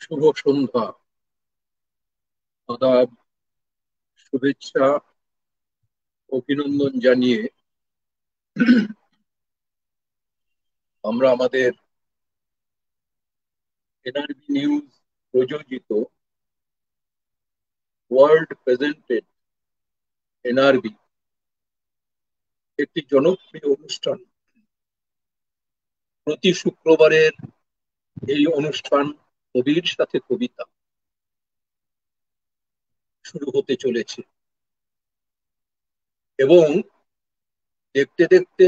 শুভ সন্ধ্যা, আদাব, শুভেচ্ছা, অভিনন্দন জানিয়ে আমরা আমাদের এনআরবি নিউজ প্রযোজিত ওয়ার্ল্ড প্রেজেন্টেড এনআরবি একটি জনপ্রিয় অনুষ্ঠান। প্রতি শুক্রবারের এই অনুষ্ঠান কবির সাথে কবিতা শুরু হতে চলেছে এবং দেখতে দেখতে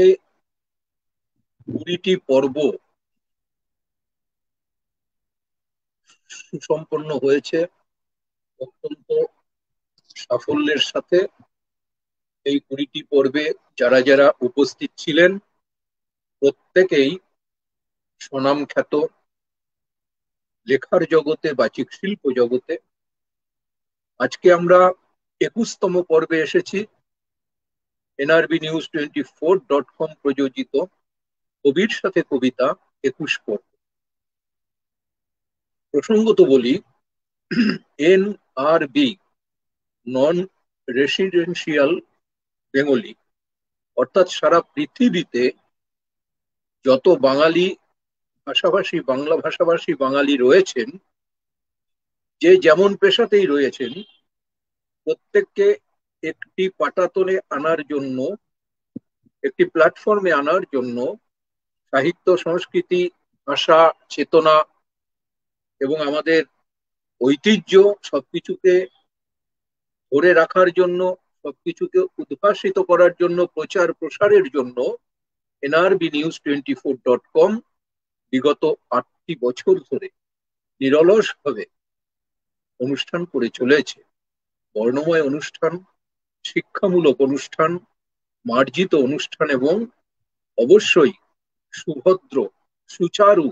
20টি পর্ব সুসম্পন্ন হয়েছে অত্যন্ত সাফল্যের সাথে। এই 20টি পর্বে যারা যারা উপস্থিত ছিলেন প্রত্যেকেই স্বনামখ্যাত, লেখার জগতে, বাচিক শিল্প জগতে। আজকে আমরা 21তম পর্বে এসেছি। এনআরবি নিউজ 24.com প্রযোজিত কবির সাথে কবিতা 21 পর্ব। প্রসঙ্গত বলি, এনআরবি নন রেসিডেন্সিয়াল বেঙ্গলি, অর্থাৎ সারা পৃথিবীতে যত বাঙালি ভাষাভাষী, বাংলা ভাষাভাষী বাঙালি রয়েছেন, যে যেমন পেশাতেই রয়েছেন, প্রত্যেককে একটি পাটাতনে আনার জন্য, একটি প্ল্যাটফর্মে আনার জন্য সাহিত্য, সংস্কৃতি, ভাষা, চেতনা এবং আমাদের ঐতিহ্য সবকিছুকে ধরে রাখার জন্য, সবকিছুকে উদ্ভাসিত করার জন্য, প্রচার প্রসারের জন্য এনআরবি নিউজ 24.com বিগত 8টি বছর ধরে নিরলস ভাবে অনুষ্ঠান করে চলেছে। বর্ণময় অনুষ্ঠান, শিক্ষামূলক অনুষ্ঠান, মার্জিত অনুষ্ঠান এবং অবশ্যই সুভদ্র, সুচারু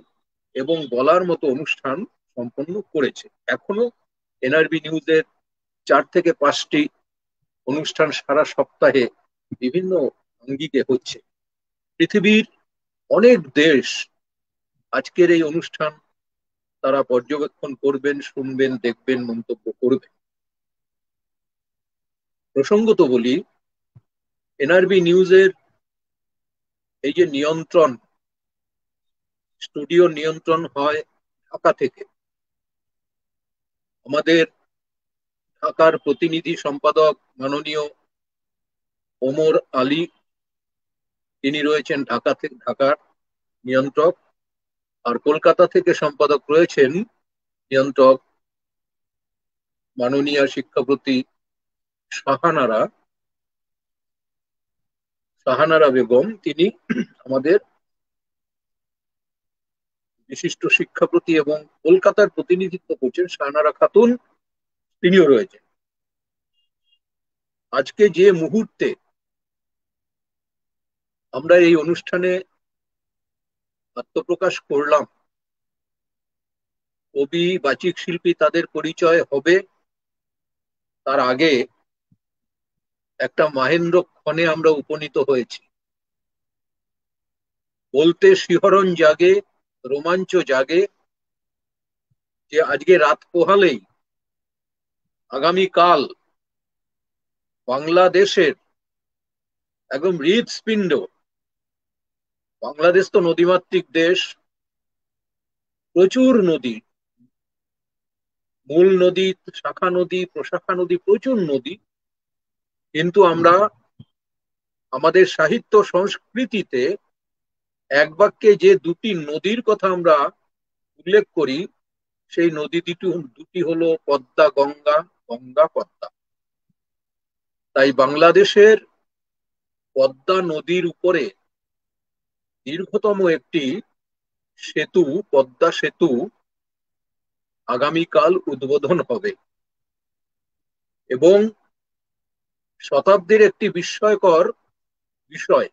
এবং বলার মতো অনুষ্ঠান সম্পন্ন করেছে। এখনো এনআরবি নিউজের 4 থেকে 5টি অনুষ্ঠান সারা সপ্তাহে বিভিন্ন আঙ্গিকে হচ্ছে। পৃথিবীর অনেক দেশ আজকের এই অনুষ্ঠান তারা পর্যবেক্ষণ করবেন, শুনবেন, দেখবেন, মন্তব্য করবেন। প্রসঙ্গত বলি, এনআরবি নিউজের এই যে নিয়ন্ত্রণ, স্টুডিও নিয়ন্ত্রণ হয় ঢাকা থেকে। আমাদের ঢাকার প্রতিনিধি সম্পাদক মাননীয় ওমর আলী, তিনি রয়েছেন ঢাকা থেকে, ঢাকার নিয়ন্ত্রক। আর কলকাতা থেকে সম্পাদক রয়েছেন নিয়ন্ত্রক মাননীয় শিক্ষাপ্রতি শাহানারা শাহানারা বেগম। তিনি আমাদের বিশিষ্ট শিক্ষাপ্রতি এবং কলকাতার প্রতিনিধিত্ব করছেন শাহানারা খাতুন, তিনিও রয়েছেন। আজকে যে মুহূর্তে আমরা এই অনুষ্ঠানে আত্মপ্রকাশ করলাম, কবি, বাচিক শিল্পী তাদের পরিচয় হবে, তার আগে একটা মাহেন্দ্র ক্ষণে আমরা উপনীত হয়েছি। বলতে শিহরণ জাগে, রোমাঞ্চ জাগে যে আজকে রাত পোহালেই আগামীকাল বাংলাদেশের একদম হৃৎপিণ্ড, বাংলাদেশ তো নদীমাতৃক দেশ, প্রচুর নদী, মূল নদী, শাখা নদী, প্রশাখা নদী, প্রচুর নদী। কিন্তু আমরা আমাদের সাহিত্য সংস্কৃতিতে এক বাক্যে যে দুটি নদীর কথা আমরা উল্লেখ করি, সেই নদী দুটি হলো পদ্মা গঙ্গা, গঙ্গা পদ্মা। তাই বাংলাদেশের পদ্মা নদীর উপরে দীর্ঘতম একটি সেতু, পদ্মা সেতু, আগামীকাল উদ্বোধন হবে এবং শতাব্দীর একটি বিস্ময়কর বিষয়,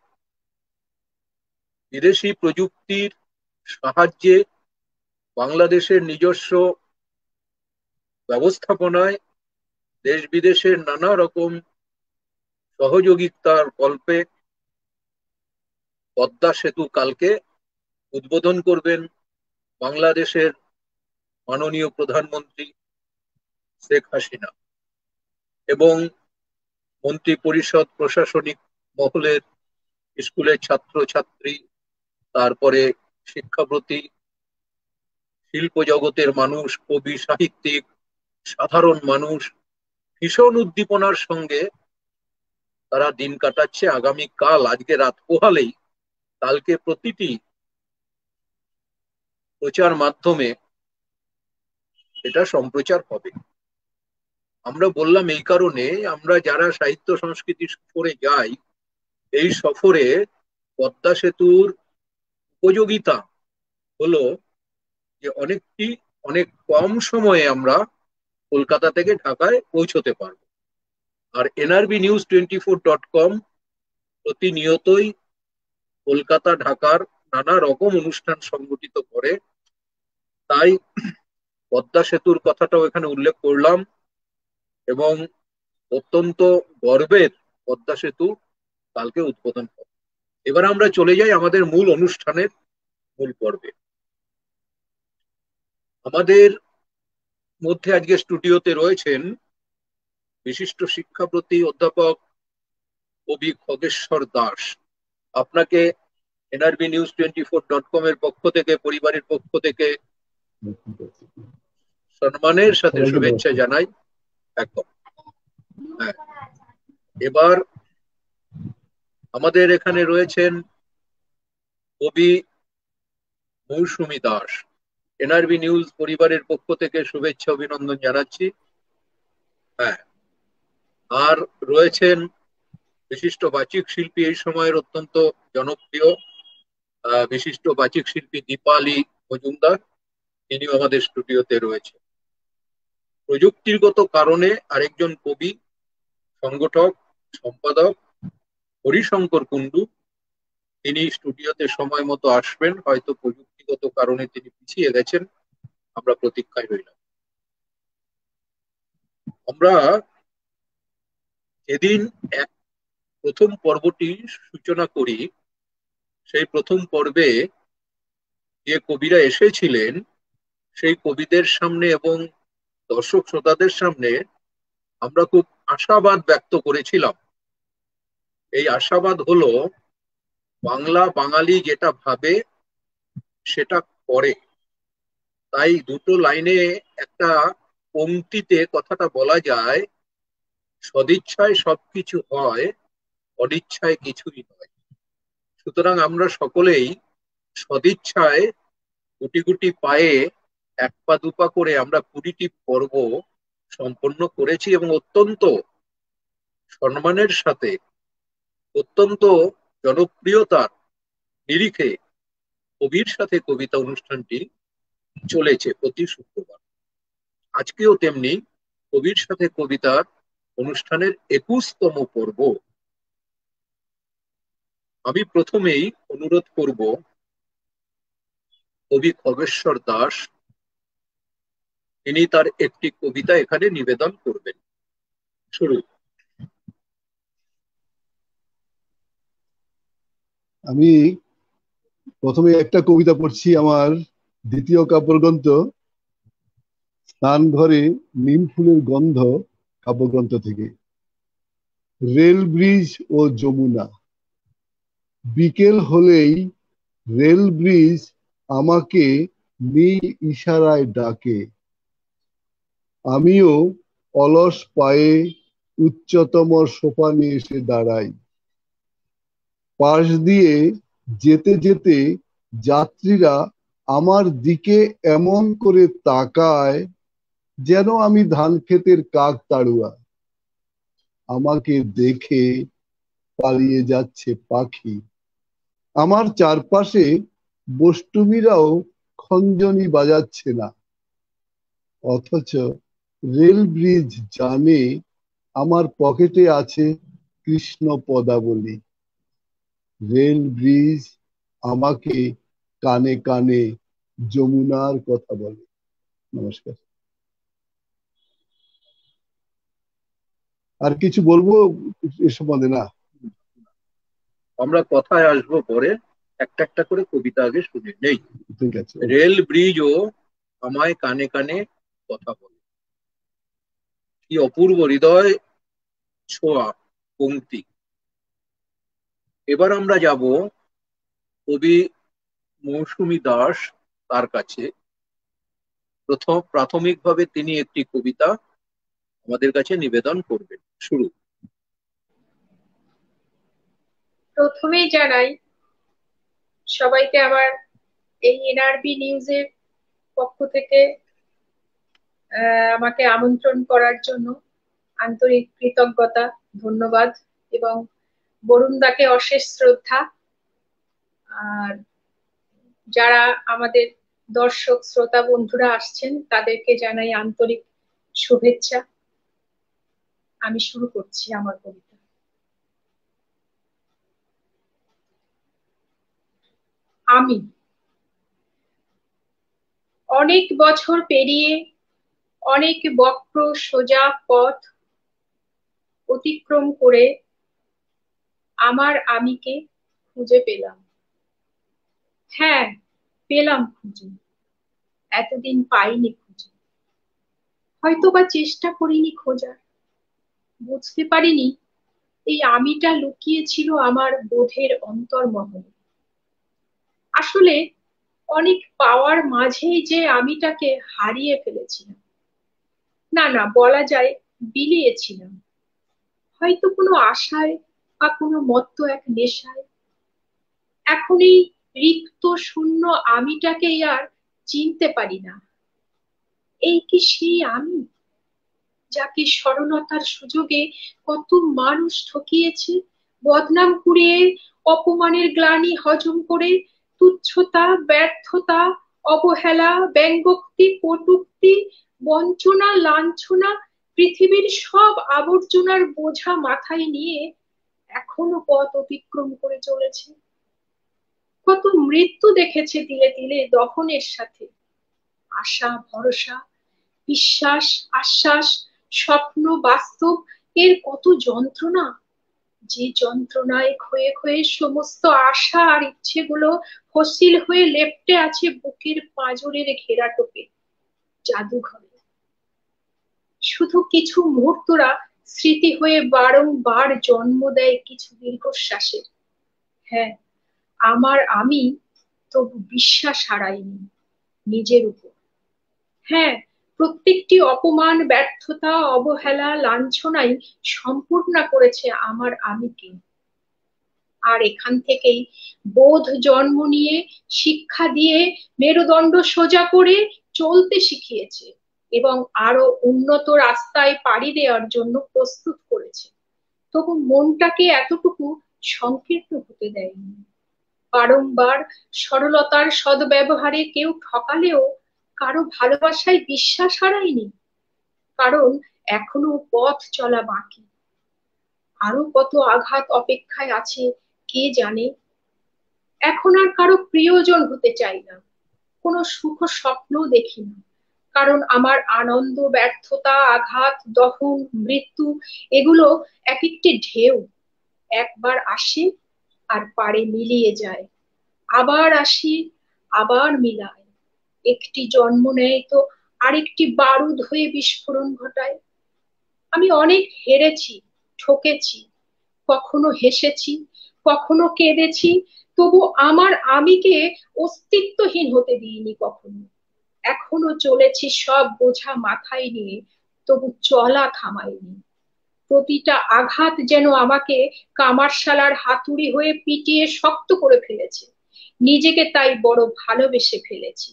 বিদেশি প্রযুক্তির সাহায্যে বাংলাদেশের নিজস্ব ব্যবস্থাপনায় দেশ বিদেশের নানা রকম সহযোগিতার কল্পে পদ্মা সেতু কালকে উদ্বোধন করবেন বাংলাদেশের মাননীয় প্রধানমন্ত্রী শেখ হাসিনা এবং মন্ত্রী পরিষদ, প্রশাসনিক মহলের, স্কুলের ছাত্রছাত্রী, তারপরে শিক্ষাপ্রতি, শিল্প জগতের মানুষ, কবি, সাহিত্যিক, সাধারণ মানুষ ভীষণ উদ্দীপনার সঙ্গে তারা দিন কাটাচ্ছে। আগামী কাল, আজকে রাত পোহালেই কালকে প্রতিটি প্রচার মাধ্যমে এটা সম্প্রচার হবে। আমরা বললাম এই কারণে, আমরা যারা সাহিত্য সংস্কৃতি সফরে যাই, এই সফরে পদ্মা সেতুর উপযোগিতা হলো যে অনেক কম সময়ে আমরা কলকাতা থেকে ঢাকায় পৌঁছতে পারবো। আর nrbnews24.com প্রতিনিয়তই কলকাতা, ঢাকার নানা রকম অনুষ্ঠান সংগঠিত করে। তাই পদ্মা সেতুর কথাটাও এখানে উল্লেখ করলাম এবং অত্যন্ত গর্বের পদ্মা সেতু কালকে উদ্বোধন হবে। এবার আমরা চলে যাই আমাদের মূল অনুষ্ঠানের মূল পর্বে। আমাদের মধ্যে আজকে স্টুডিওতে রয়েছেন বিশিষ্ট শিক্ষাপ্রতি অধ্যাপক কবি খগেশ্বর দাস। আপনাকে nrbnews24.com এর পক্ষ থেকে, পরিবারের পক্ষ থেকে সম্মানের সাথে শুভেচ্ছা জানাই। একদম। হ্যাঁ, এবার আমাদের এখানে রয়েছেন কবি মৌসুমী দাস। এনআরবি নিউজ পরিবারের পক্ষ থেকে শুভেচ্ছা অভিনন্দন জানাচ্ছি। হ্যাঁ, আর রয়েছেন বিশিষ্ট বাচিক শিল্পী, এই সময়ের অত্যন্ত জনপ্রিয় বিশিষ্ট বাচিক শিল্পী দীপালি মজুমদার, তিনিও আমাদের স্টুডিওতে রয়েছে। প্রযুক্তিগত কারণে আরেকজন কবি, সংগঠক, সম্পাদক হরিশঙ্কর কুণ্ডু, তিনি স্টুডিওতে সময় মতো আসবেন, হয়তো প্রযুক্তিগত কারণে তিনি পিছিয়ে গেছেন, আমরা প্রতীক্ষায় রইলাম। আমরা যেদিন প্রথম পর্বটি সূচনা করি, সেই প্রথম পর্বে যে কবিরা এসেছিলেন সেই কবিদের সামনে এবং দর্শক শ্রোতাদের সামনে আমরা খুব আশাবাদ ব্যক্ত করেছিলাম। এই আশাবাদ হলো, বাংলা বাঙালি যেটা ভাবে সেটা করে। তাই দুটো লাইনে একটা পংক্তিতে কথাটা বলা যায়, সদিচ্ছায় সবকিছু হয়, অনিচ্ছায় কিছুই নয়। সুতরাং আমরা সকলেই সদিচ্ছায় গুটি গুটি পায়ে এক পা দুপা করে আমরা 20টি পর্ব সম্পন্ন করেছি এবং অত্যন্ত সম্মানের সাথে, অত্যন্ত জনপ্রিয়তার নিরিখে কবির সাথে কবিতা অনুষ্ঠানটি চলেছে প্রতি শুক্রবার। আজকেও তেমনি কবির সাথে কবিতার অনুষ্ঠানের 21তম পর্ব। আমি প্রথমেই অনুরোধ করব কবি খগেশ্বর দাস, তিনি তার একটি কবিতা এখানে নিবেদন করবেন। শুরু। আমি প্রথমে একটা কবিতা পড়ছি, আমার দ্বিতীয় কাব্যগ্রন্থ স্নান ঘরে নিম ফুলের গন্ধ কাব্যগ্রন্থ থেকে। রেল ব্রিজ ও যমুনা। বিকেল হলেই রেল ব্রিজ আমাকে নীল ইশারায় ডাকে। আমিও অলস পায়ে উচ্চতম সোপানে এসে দাঁড়াই। পাশ দিয়ে যেতে যেতে যাত্রীরা আমার দিকে এমন করে তাকায় যেন আমি ধান ক্ষেতের কাক তাড়ুয়া। আমাকে দেখে পালিয়ে যাচ্ছে পাখি। আমার চারপাশে বষ্টমীরাও খঞ্জনি বাজাচ্ছে না, অথচ রেল ব্রিজ জানে আমার পকেটে আছে কৃষ্ণ পদাবলী। রেল ব্রিজ আমাকে কানে কানে যমুনার কথা বলে। নমস্কার। আর কিছু বলবো এ সম্বন্ধে? না, আমরা কথায় আসবো পরে, একটা একটা করে কবিতা আগে শুনে নেই। ঠিক আছে। রেল ব্রিজ ও আমায় কানে কানে কথা বলে। কি অপূর্ব হৃদয় ছোঁয়া পংক্তি। এবার আমরা যাব কবি মৌসুমী দাস তার কাছে। প্রাথমিকভাবে তিনি একটি কবিতা আমাদের কাছে নিবেদন করবেন। শুরু। প্রথমেই জানাই সবাইকে আমার এই এনআরবি নিউজের পক্ষ থেকে আমাকে আমন্ত্রণ করার জন্য আন্তরিক কৃতজ্ঞতা, ধন্যবাদ এবং বরুণদাকে অশেষ শ্রদ্ধা। আর যারা আমাদের দর্শক শ্রোতা বন্ধুরা আসছেন তাদেরকে জানাই আন্তরিক শুভেচ্ছা। আমি শুরু করছি আমার কবিতা। আমি অনেক বছর পেরিয়ে অনেক বক্র সোজা পথ অতিক্রম করে আমার আমিকে খুঁজে পেলাম। হ্যাঁ, পেলাম খুঁজে, এতদিন পাইনি খুঁজে। হয়তোবা চেষ্টা করিনি খোঁজার, বুঝতে পারিনি এই আমিটা লুকিয়ে ছিল আমার বোধের অন্তর্মহলে। আসলে অনেক পাওয়ার মাঝেই যে আমিটাকে হারিয়ে ফেলেছিলাম। না না, বলা যায় বিলিয়েছিলাম, হয়তো কোনো আশায় বা কোনো মত্ত এক নেশায়। এখন এই রিক্ত শূন্য আমিটাকেই আর চিনতে পারি না। এই কি সেই আমি যাকে সরলতার সুযোগে কত মানুষ ঠকিয়েছে, বদনাম কুড়িয়ে, অপমানের গ্লানি হজম করে, তুচ্ছতা, ব্যর্থতা, অবহেলা, ব্যঙ্গোক্তি, কটূক্তি, বঞ্চনা, লাঞ্ছনা, পৃথিবীর সব আবর্জনার বোঝা মাথায় নিয়ে এখনো পথ অতিক্রম করে চলেছে। কত মৃত্যু দেখেছে তিলে তিলে দহনের সাথে। আশা, ভরসা, বিশ্বাস, আশ্বাস, স্বপ্ন, বাস্তব, এর কত যন্ত্রণা। যে যন্ত্রণায় ক্ষয়ে ক্ষয়ে সমস্ত আশা আর ইচ্ছেগুলো ফসিল হয়ে লেপ্টে আছে বুকের পাঁজরের ঘেরাটোপে, জাদুঘরে। শুধু কিছু মুহূর্তরা স্মৃতি হয়ে বারংবার জন্ম দেয় কিছু দীর্ঘশ্বাসের। হ্যাঁ, আমার আমি তবু বিশ্বাস হারাইনি নিজের উপর। হ্যাঁ, প্রত্যেকটি অপমান, ব্যর্থতা, অবহেলা, লাঞ্ছনাই সম্পূর্ণ করেছে আমার আমিকে। আর এখান থেকেই বোধ জন্ম নিয়ে, শিক্ষা দিয়ে, মেরুদণ্ড সোজা করে চলতে শিখিয়েছে এবং আরো উন্নত রাস্তায় পাড়ি দেওয়ার জন্য প্রস্তুত করেছে। তবু মনটাকে এতটুকু সংকীর্ণ হতে দেয়নি। বারংবার সরলতার সদ্ব্যবহারে কেউ ঠকালেও কারো ভালোবাসায় বিশ্বাস হারায়নি, কারণ এখনো পথ চলা বাকি। আরো কত আঘাত অপেক্ষায় আছে কে জানে। এখন আর কারো প্রিয়জন হতে চাই না, কোনো সুখ স্বপ্ন দেখি না, কারণ আমার আনন্দ, ব্যর্থতা, আঘাত, দহন, মৃত্যু এগুলো এক একটি ঢেউ। একবার আসে আর পাড়ে মিলিয়ে যায়, আবার আসি, আবার মিলায়। একটি জন্ম নেয় তো আরেকটি বারুদ হয়ে বিস্ফোরণ ঘটায়। আমি অনেক হেরেছি, ঠকেছি, কখনো হেসেছি, কখনো কেঁদেছি, তবু আমার আমিকে অস্তিত্বহীন হতে দিইনি কখনো। এখনো চলেছি সব বোঝা মাথায় নিয়ে, তবু চলা থামাইনি। প্রতিটা আঘাত যেন আমাকে কামারশালার হাতুড়ি হয়ে পিটিয়ে শক্ত করে ফেলেছে। নিজেকে তাই বড় ভালোবেসে ফেলেছি।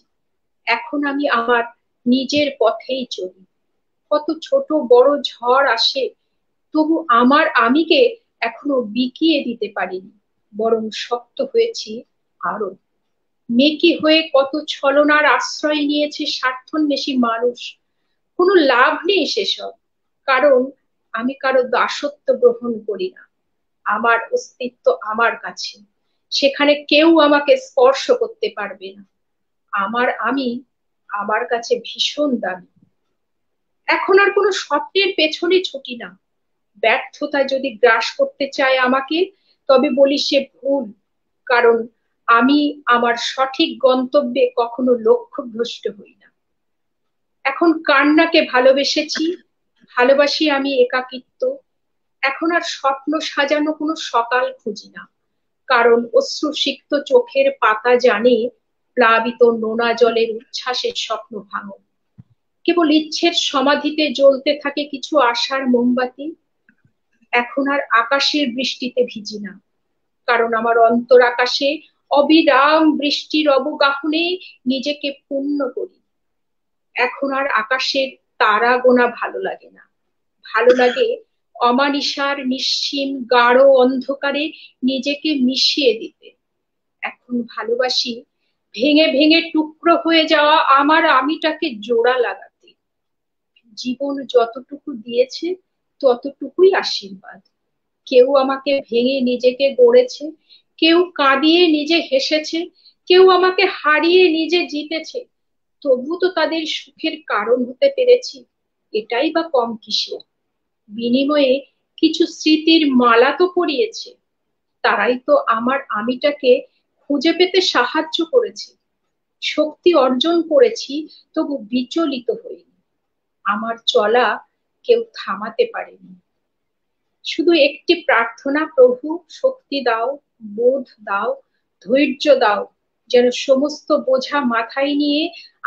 এখন আমি আমার নিজের পথেই চলি। কত ছোট বড় ঝড় আসে, তবু আমার আমিকে এখনো বিকিয়ে দিতে পারিনি, বরং শক্ত হয়েছি আরো। মেকি হয়ে কত ছলনার আশ্রয় নিয়েছে স্বার্থন্বেষী মানুষ। কোনো লাভ নেই সেসব, কারণ আমি কারো দাসত্ব গ্রহণ করি না। আমার অস্তিত্ব আমার কাছে, সেখানে কেউ আমাকে স্পর্শ করতে পারবে না। আমার আমি আমার কাছে ভীষণ দামি। এখন আর কোনো স্বপ্নের পেছনে ছুটি না। ব্যর্থতা যদি গ্রাস করতে চায় আমাকে, তবে বলি সে ভুল, কারণ আমি আমার সঠিক গন্তব্যে কখনো লক্ষ্যভ্রষ্ট হই না। এখন কান্নাকে ভালোবেসেছি, ভালোবাসি আমি একাকিত্ব। এখন আর স্বপ্ন সাজানো কোনো সকাল খুঁজি না, কারণ অশ্রুসিক্ত চোখের পাতা জানে প্লাবিত নোনা জলের উচ্ছ্বাসের স্বপ্ন ভাঙন। কেবল ইচ্ছের সমাধিতে জ্বলতে থাকে কিছু আশার মোমবাতি। এখন আর আকাশের বৃষ্টিতে ভিজি না, কারণ আমার অন্তর আকাশে অবিরাম বৃষ্টির অবগাহনে নিজেকে পূর্ণ করি। এখন আর আকাশের তারা গোনা ভালো লাগে না, ভালো লাগে অমানিসার নিশ্চিম গাঢ় অন্ধকারে নিজেকে মিশিয়ে দিতে। এখন ভালোবাসি ভেঙে ভেঙে টুকরো হয়ে যাওয়া আমার আমিটাকে জোড়া লাগাতে। জীবন যতটুকু দিয়েছে ততটুকুই আশীর্বাদ। কেউ আমাকে ভেঙে নিজেকে গড়েছে, কেউ কাঁদিয়ে নিজে হেসেছে, কেউ আমাকে হারিয়ে নিজে জিতেছে। তবু তো তাদের সুখের কারণ হতে পেরেছি, এটাই বা কম কিসের? বিনিময়ে কিছু স্মৃতির মালা তো পরিয়েছে, তারাই তো আমার আমিটাকে খুঁজে পেতে সাহায্য করেছে। শক্তি অর্জন করেছি, তবু বিচলিত হইনি। আমার চলা কেউ থামাতে পারেনি। শুধু একটি প্রার্থনা, প্রভু শক্তি দাও, বোধ দাও, ধৈর্য দাও, যেন সমস্ত বোঝা মাথায় নিয়ে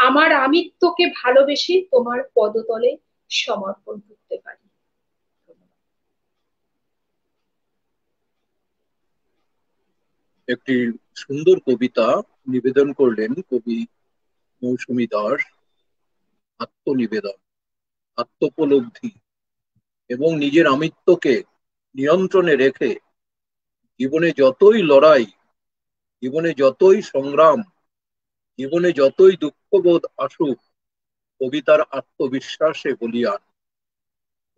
আমার আমিত্বকে ভালোবেসে তোমার পদতলে সমর্পণ করতে পারি। একটি সুন্দর কবিতা নিবেদন করলেন কবি মৌসুমী দাস। আত্মনিবেদন, আত্মোপলব্ধি এবং নিজের আমিত্বকে নিয়ন্ত্রণে রেখে জীবনে যতই লড়াই, জীবনে যতই সংগ্রাম, জীবনে যতই দুঃখবোধ আসুক, কবিতার আত্মবিশ্বাসে বলীয়ান।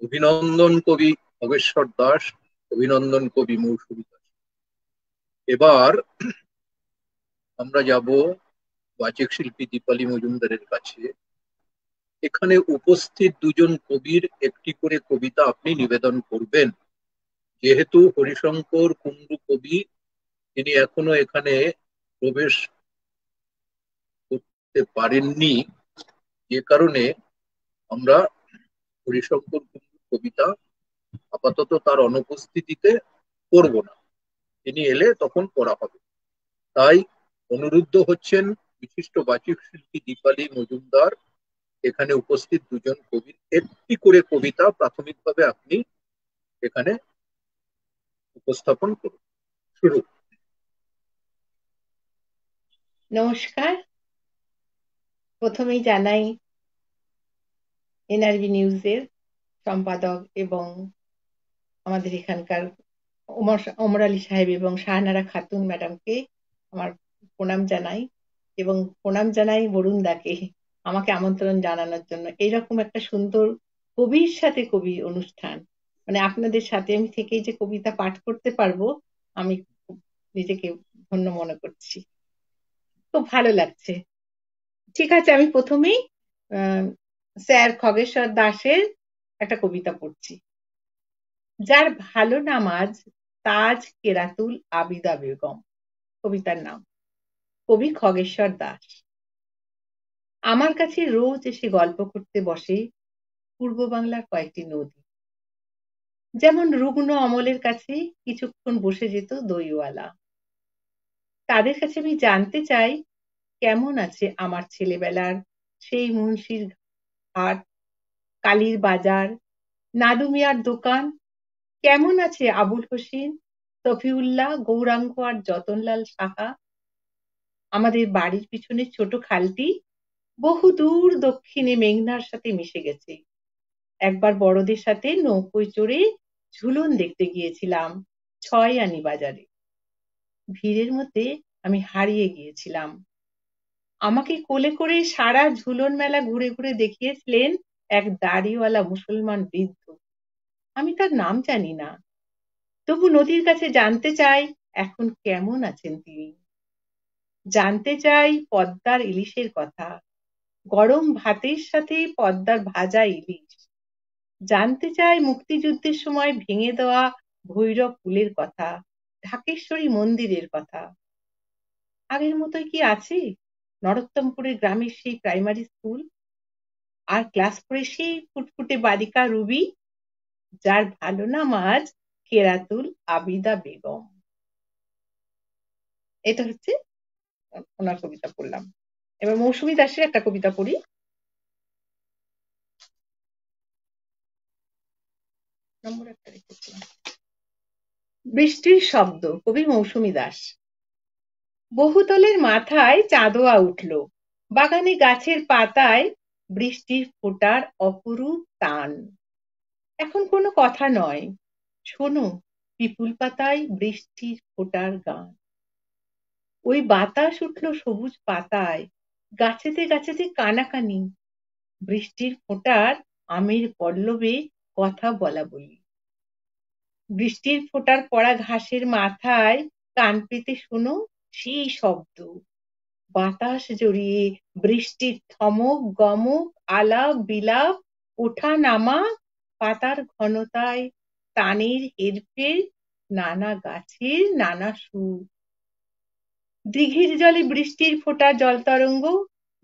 অভিনন্দন কবি খগেশ্বর দাস, অভিনন্দন কবি মৌসুমী দাস। এবার আমরা যাব বাচিক শিল্পী দীপালি মজুমদারের কাছে। এখানে উপস্থিত দুজন কবির একটি করে কবিতা আপনি নিবেদন করবেন। যেহেতু হরিশঙ্কর কুণ্ডু কবি, তিনি এখনো এখানে প্রবেশ করতে পারেননি, যে কারণে আমরা হরিশঙ্কর কুণ্ডুর কবিতা আপাতত তার অনুপস্থিতিতে করব না। তিনি এলে তখন পড়া হবে। তাই অনুরুদ্ধ হচ্ছেন বিশিষ্ট বাচিক শিল্পী দীপালি মজুমদার, এখানে উপস্থিত দুজন কবির একটি করে কবিতা প্রাথমিকভাবে আপনি এখানে উপস্থাপন করুন। শুরু। নমস্কার। প্রথমেই জানাই এনআরবি নিউজের সম্পাদক এবং আমাদের এখানকার ওমর আলী সাহেব এবং শাহনারা খাতুন ম্যাডামকে আমার প্রণাম জানাই, এবং প্রণাম জানাই বরুণ দাকে আমাকে আমন্ত্রণ জানানোর জন্য। এইরকম একটা সুন্দর কবির সাথে কবি অনুষ্ঠান, মানে আপনাদের সাথে আমি থেকেই যে কবিতা পাঠ করতে পারবো, আমি নিজেকে ধন্য মনে করছি। খুব ভালো লাগছে। ঠিক আছে, আমি প্রথমেই স্যার খগেশ্বর দাসের একটা কবিতা পড়ছি। যার ভালো নামাজ তাজ কেরাতুল আবিদা বেগম, কবিতার নাম। কবি খগেশ্বর দাস। আমার কাছে রোজ এসে গল্প করতে বসে পূর্ব বাংলার কয়েকটি নদী। যেমন রুগ্ন অমলের কাছে কিছুক্ষণ বসে যেত দইওয়ালা। তাদের কাছে আমি জানতে চাই কেমন আছে আমার ছেলেবেলার সেই মুন্সির হাট, কালীর বাজার, নাদু মিয়ার দোকান। কেমন আছে আবুল হোসেন, শফিউল্লাহ, গৌরাঙ্গ আর যতনলাল সাহা। আমাদের বাড়ির পিছনে ছোট খালটি বহু দূর দক্ষিণে মেঘনার সাথে মিশে গেছে। একবার বড়দের সাথে নৌকোয় চড়ে ঝুলন দেখতে গিয়েছিলাম ছয়আনি বাজারে। ভিড়ের মধ্যে আমি হারিয়ে গিয়েছিলাম। আমাকে কোলে করে সারা ঝুলন মেলা ঘুরে ঘুরে দেখিয়েছিলেন এক দাড়িওয়ালা মুসলমান বৃদ্ধ। আমি তার নাম জানি না, তবু নদীর কাছে জানতে চাই এখন কেমন আছেন তিনি। জানতে চাই পদ্মার ইলিশের কথা, গরম ভাতের সাথে পদ্মার ভাজা ইলিশ। জানতে চাই মুক্তিযুদ্ধের সময় ভেঙে দেওয়া ভৈরব কুলের কথা, ঢাকেশ্বরী মন্দিরের কথা। আগের মতোই কি আছে নরোত্তমপুরের গ্রামের সেই প্রাইমারি স্কুল? আর ক্লাস করে সেই ফুটফুটে বালিকা রুবি, যার ভালো নাম আজ কেরাতুল আবিদা বেগম। এটা হচ্ছে ওনার কবিতা পড়লাম। এবার মৌসুমী দাসের একটা কবিতা পড়ি। নম্বর একটা রেখেছিলাম। বৃষ্টির শব্দ, কবি মৌসুমী দাস। বহুতলের মাথায় চাঁদোয়া উঠল, বাগানে গাছের পাতায় বৃষ্টির ফোঁটার অপরূপ টান। এখন কোনো কথা নয়, শোনো পিপুল পাতায় বৃষ্টির ফোঁটার গান। ওই বাতাস উঠল সবুজ পাতায়, গাছেতে গাছেতে কানাকানি, বৃষ্টির ফোঁটার আমের পল্লবে কথা বলা বলি। বৃষ্টির ফোঁটার পড়া ঘাসের মাথায় কান পেতে শোনো সেই শব্দ, বাতাস জড়িয়ে বৃষ্টির থমক গমক, আলাপ বিলাপ, ওঠা নামা, পাতার ঘনতায় তানের হেরফের, নানা গাছের নানা সুর। দিঘির জলে বৃষ্টির ফোঁটা জল তরঙ্গ,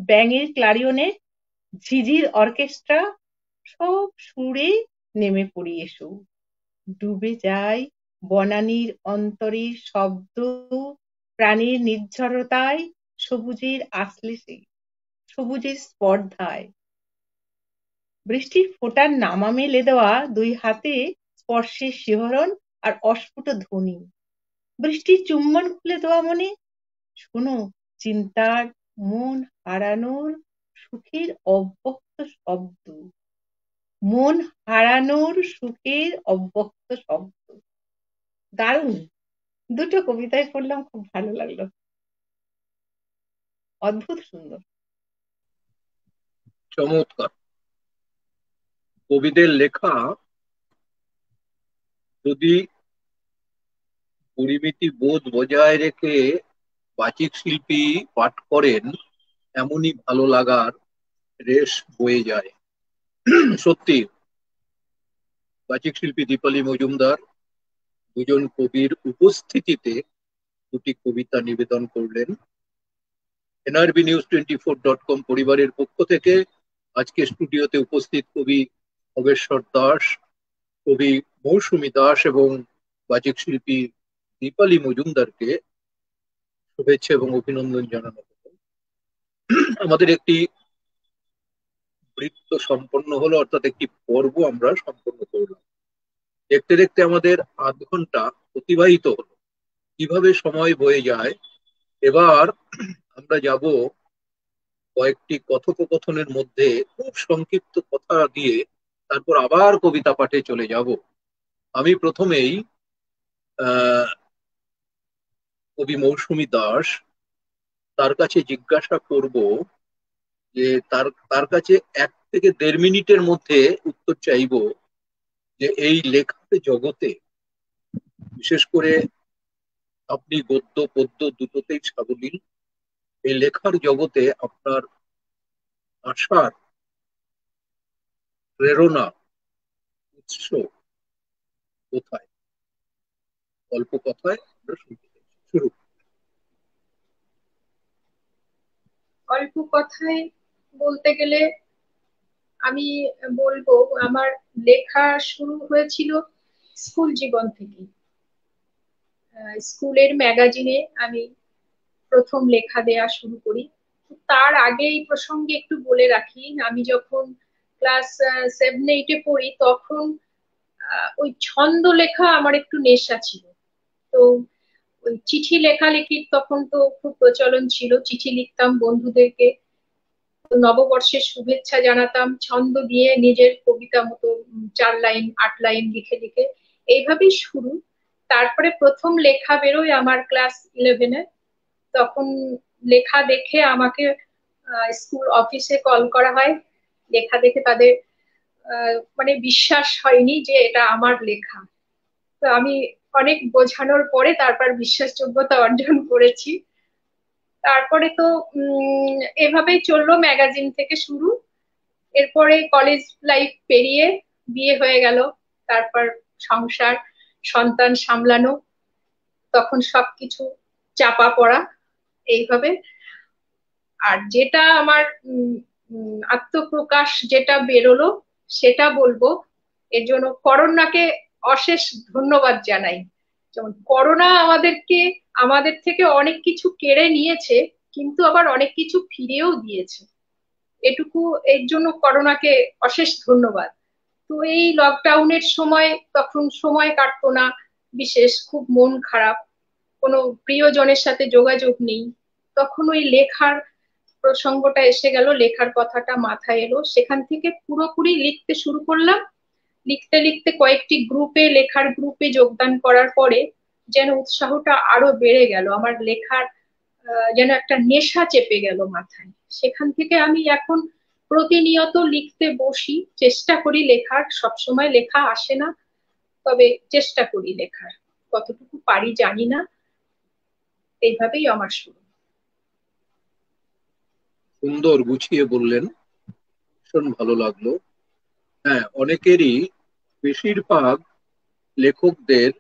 ব্যাঙের ক্লারিওনেট, ঝিঝির অর্কেস্ট্রা, সব সুরে নেমে পড়ি এসো। ডুবে যায় বনানীর অন্তরের শব্দ, প্রাণীর নির্ঝরতায়, সবুজের আশ্লেষে, সবুজের স্পর্ধায়। বৃষ্টির ফোঁটার নামা মেলে দেওয়া দুই হাতে স্পর্শের শিহরণ আর অস্ফুট ধ্বনি। বৃষ্টির চুম্বন খুলে দেওয়া মনে, শোনো চিন্তার মন হারানোর সুখের অব্যক্ত শব্দ, মন হারানোর সুখের অব্যক্ত শব্দ। দারুণ, দুটো কবিতায় পড়লাম, খুব ভালো লাগলো, অদ্ভুত সুন্দর। চমৎকার। কবিদের লেখা যদি পরিমিতি বোধ বজায় রেখে বাচিক শিল্পী পাঠ করেন, এমনই ভালো লাগার রেশ বয়ে যায়। সত্যি বাচিক শিল্পী দীপালি মজুমদার দুজন কবির উপস্থিতিতে দুটি কবিতা নিবেদন করলেন। NRBnews24.com পরিবারের পক্ষ থেকে আজকে স্টুডিওতে উপস্থিত কবি অবেশ্বর দাস, কবি মৌসুমী দাস এবং বাচিক শিল্পী দীপালি মজুমদারকে শুভেচ্ছা এবং অভিনন্দন জানানো হলো। আমাদের একটি বৃত্ত সম্পন্ন হলো, অর্থাৎ একটি পর্ব আমরা সম্পন্ন করলাম। দেখতে দেখতে আমাদের আধ ঘন্টা অতিবাহিত হলো, কিভাবে সময় বয়ে যায়। এবার আমরা যাব কয়েকটি কথোপকথনের মধ্যে খুব সংক্ষিপ্ত কথা দিয়ে, তারপর আবার কবিতা পাঠে চলে যাব। আমি প্রথমেই কবি মৌসুমী দাস, তার কাছে জিজ্ঞাসা করব যে তার কাছে 1 থেকে 1.5 মিনিটের মধ্যে উত্তর চাইব যে এই লেখার জগতে, বিশেষ করে আপনি গদ্য পদ্য দুটোতেই সাবলীল, এই লেখার জগতে আপনার আশার প্রেরণা উৎস কোথায়? অল্প কথায় আমরা শুনতে চাই, শুরু। অল্প কথায় বলতে গেলে আমি বলবো আমার লেখা শুরু হয়েছিল স্কুল জীবন থেকে। স্কুলের ম্যাগাজিনে আমি প্রথম লেখা দেয়া শুরু করি। তার আগে এই প্রসঙ্গে একটু বলে রাখি, আমি যখন ক্লাস 7-8-এ পড়ি তখন ওই ছন্দ লেখা আমার একটু নেশা ছিল। তো ওই চিঠি লেখালেখির তখন তো খুব প্রচলন ছিল, চিঠি লিখতাম বন্ধুদেরকে, নববর্ষের শুভেচ্ছা জানাতাম ছন্দ দিয়ে নিজের কবিতা মতো 4 লাইন 8 লাইন লিখে লিখে, এইভাবেই শুরু। তারপরে প্রথম লেখা বেরোয় আমার ক্লাস 11-এ। তখন লেখা দেখে আমাকে স্কুল অফিসে কল করা হয়। লেখা দেখে তাদের মানে বিশ্বাস হয়নি যে এটা আমার লেখা। তো আমি অনেক বোঝানোর পরে তারপর বিশ্বাসযোগ্যতা অর্জন করেছি। তারপরে তো এভাবেই চললো, ম্যাগাজিন থেকে শুরু। এরপরে কলেজ লাইফ পেরিয়ে বিয়ে হয়ে গেল, তারপর সংসার, সন্তান সামলানো, তখন সবকিছু চাপা পড়া, এইভাবে। আর যেটা আমার আত্মপ্রকাশ যেটা বেরোলো সেটা বলবো। এর জন্য করোনাকে অশেষ ধন্যবাদ জানাই। যেমন করোনা আমাদের থেকে অনেক কিছু কেড়ে নিয়েছে, কিন্তু আবার অনেক কিছু ফিরেও দিয়েছে। এটুকু এর জন্য করোনাকে অশেষ ধন্যবাদ। তো এই লকডাউনের সময় তখন সময় কাটতো না, বিশেষ খুব মন খারাপ, কোনো প্রিয়জনের সাথে যোগাযোগ নেই, তখন ওই লেখার প্রসঙ্গটা এসে গেল, লেখার কথাটা মাথায় এলো, সেখান থেকে পুরোপুরি লিখতে শুরু করলাম। লিখতে লিখতে কয়েকটি লেখার গ্রুপে যোগদান করার পরে যেন উৎসাহটা আরো বেড়ে গেল, আমার লেখার যেন একটা নেশা চেপে গেল মাথায়। সেখান থেকে আমি এখন প্রতিনিয়ত লিখতে বসি, চেষ্টা করি লেখার, সবসময় লেখা আসে না, তবে চেষ্টা করি লেখার, কতটুকু পারি জানি না। এইভাবেই আমার শুরু। সুন্দর গুছিয়ে বললেন, ভীষণ ভালো লাগলো। হ্যাঁ, অনেকেরই, বেশিরভাগ লেখকদের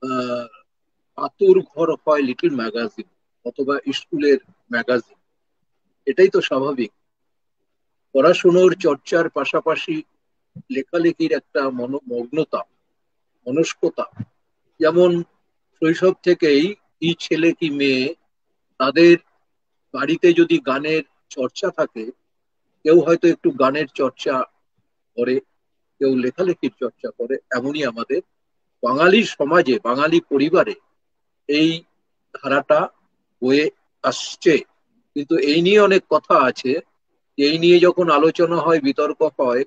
আহ আতুর ঘর হয় লিটল ম্যাগাজিন অথবা স্কুলের ম্যাগাজিন। এটাই তো স্বাভাবিক। পড়াশুনোর চর্চার পাশাপাশি লেখালেখির একটা মনোমগ্নতা, মনস্কতা, যেমন শৈশব থেকেই কি ছেলে কি মেয়ে, তাদের বাড়িতে যদি গানের চর্চা থাকে, কেউ হয়তো একটু গানের চর্চা করে, কেউ লেখালেখির চর্চা করে। এমনই আমাদের বাঙালি সমাজে, বাঙালি পরিবারে এই ধারাটা বয়ে আসছে। কিন্তু এই নিয়ে অনেক কথা আছে। এই নিয়ে যখন আলোচনা হয়, বিতর্ক হয়,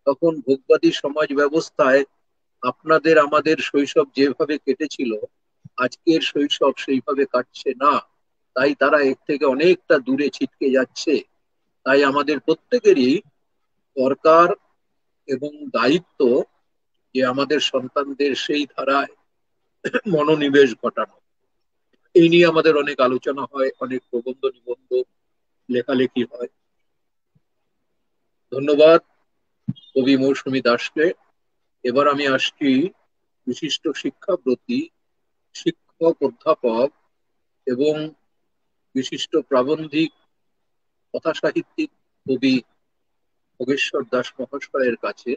তখন ভোগবাদী সমাজ ব্যবস্থায় আপনাদের আমাদের শৈশব যেভাবে কেটেছিল, আজকের শৈশব সেইভাবে কাটছে না। তাই তারা এর থেকে অনেকটা দূরে ছিটকে যাচ্ছে। তাই আমাদের প্রত্যেকেরই দরকার এবং দায়িত্ব যে আমাদের সন্তানদের সেই ধারায় মনোনিবেশ ঘটানো। এই নিয়ে আমাদের অনেক আলোচনা হয়, অনেক প্রবন্ধ নিবন্ধ লেখালেখি হয়। ধন্যবাদ কবি মৌসুমী দাসকে। এবার আমি আসছি বিশিষ্ট শিক্ষাব্রতী, শিক্ষক, অধ্যাপক এবং বিশিষ্ট প্রাবন্ধিক, কথা সাহিত্যিক কবি খগেশ্বর দাস মহাশয়ের কাছে।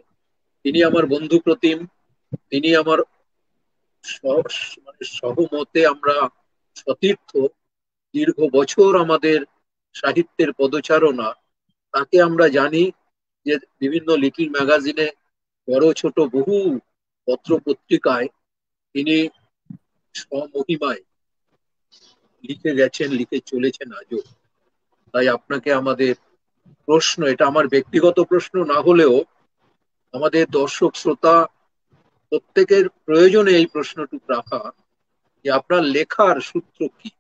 তিনি আমার বন্ধু প্রতিম, তিনি আমার সহমতে আমরা সতীর্থ। দীর্ঘ বছর আমাদের সাহিত্যের পদচারণা, তাকে আমরা জানি যে বিভিন্ন লিটল ম্যাগাজিনে, বড় ছোট বহু পত্র পত্রিকায় তিনি স্বমহিমায় লিখে গেছেন, লিখে চলেছেন আজও। তাই আপনাকে আমাদের প্রশ্ন, এটা আমার ব্যক্তিগত প্রশ্ন না হলেও আমাদের দর্শক শ্রোতা প্রত্যেকের প্রয়োজনে এই প্রশ্নটুকু রাখা, যে আপনার লেখার সূত্র কি,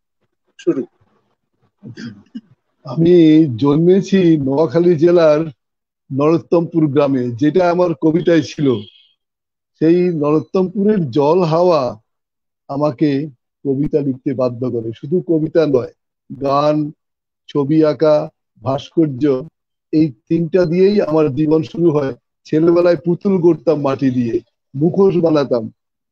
শুরু। আমি জন্মেছি নোয়াখালী জেলার নরোত্তমপুর গ্রামে, যেটা আমার কবিতায় ছিল। সেই নরোত্তমপুরের জল হাওয়া আমাকে কবিতা লিখতে বাধ্য করে। শুধু কবিতা নয়, গান, ছবি আঁকা, ভাস্কর্য, এই তিনটা দিয়েই আমার জীবন শুরু হয়। ছেলেবেলায় পুতুল গড়তাম মাটি দিয়ে, মুখোশ বানাতাম,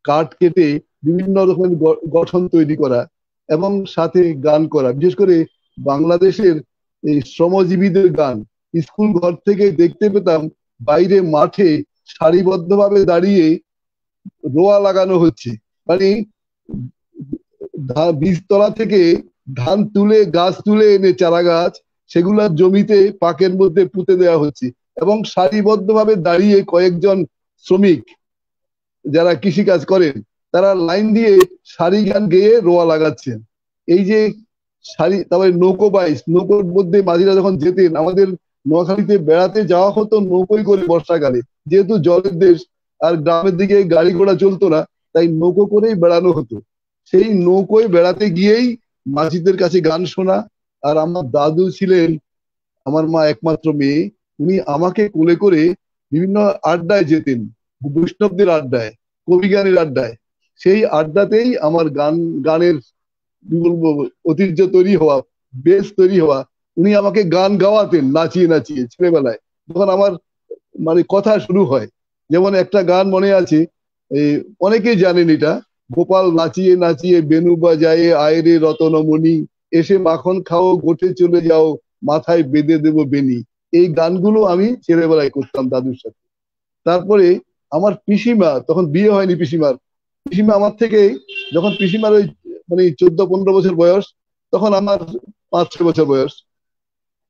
কাঠ কেটে বিভিন্ন রকমের গঠন তৈরি করা, এবং সাথে গান করা। বিশেষ করে বাংলাদেশের এই শ্রমজীবীদের গান স্কুল ঘর থেকে দেখতে পেতাম। বাইরে মাঠে সারিবদ্ধভাবে দাঁড়িয়ে রোয়া লাগানো হচ্ছে, মানে বীজতলা থেকে ধান তুলে, গাছ তুলে এনে চারা গাছ, সেগুলা জমিতে পাকের মধ্যে পুঁতে দেওয়া হচ্ছে, এবং সারিবদ্ধভাবে দাঁড়িয়ে কয়েকজন শ্রমিক যারা কৃষি কাজ করেন, তারা লাইন দিয়ে সারি গান গেয়ে রোয়া লাগাচ্ছেন। এই যে সারি, তারপরে নৌকো বাইচ, নৌকোর মধ্যে মাঝিরা যখন যেতেন, আমাদের নোয়াখালীতে বেড়াতে যাওয়া হতো নৌকোই করে বর্ষাকালে, যেহেতু জলের দেশ আর গ্রামের দিকে গাড়ি ঘোড়া চলতো না, তাই নৌকো করেই বেড়ানো হতো। সেই নৌকোয় বেড়াতে গিয়েই মাঝিদের কাছে গান শোনা। আর আমার দাদু ছিলেন, আমার মা একমাত্র মেয়ে, উনি আমাকে কোলে করে বিভিন্ন আড্ডায় যেতেন, বৈষ্ণবদের আড্ডায়, কবিগানের আড্ডায়। সেই আড্ডাতেই আমার গানের কি বলবো ঐতিহ্য তৈরি হওয়া, বেশ তৈরি হওয়া। উনি আমাকে গান গাওয়াতেন নাচিয়ে নাচিয়ে ছেলেবেলায়, যখন আমার মানে কথা শুরু হয়। যেমন একটা গান মনে আছে, এই অনেকেই জানেন এটা, গোপাল নাচিয়ে নাচিয়ে বেনু বাজায়ে আয় রে রতনমণি, এসে মাখন খাও গোঠে চলে যাও, মাথায় বেঁধে দেবো বেনি। এই গানগুলো আমি ছেলেবেলায় করতাম দাদুর সাথে। তারপরে আমার পিসিমা, তখন বিয়ে হয়নি পিসিমার, পিসিমা আমার থেকে, যখন পিসিমার ওই মানে 14-15 বছর বয়স, তখন আমার 5-6 বছর বয়স,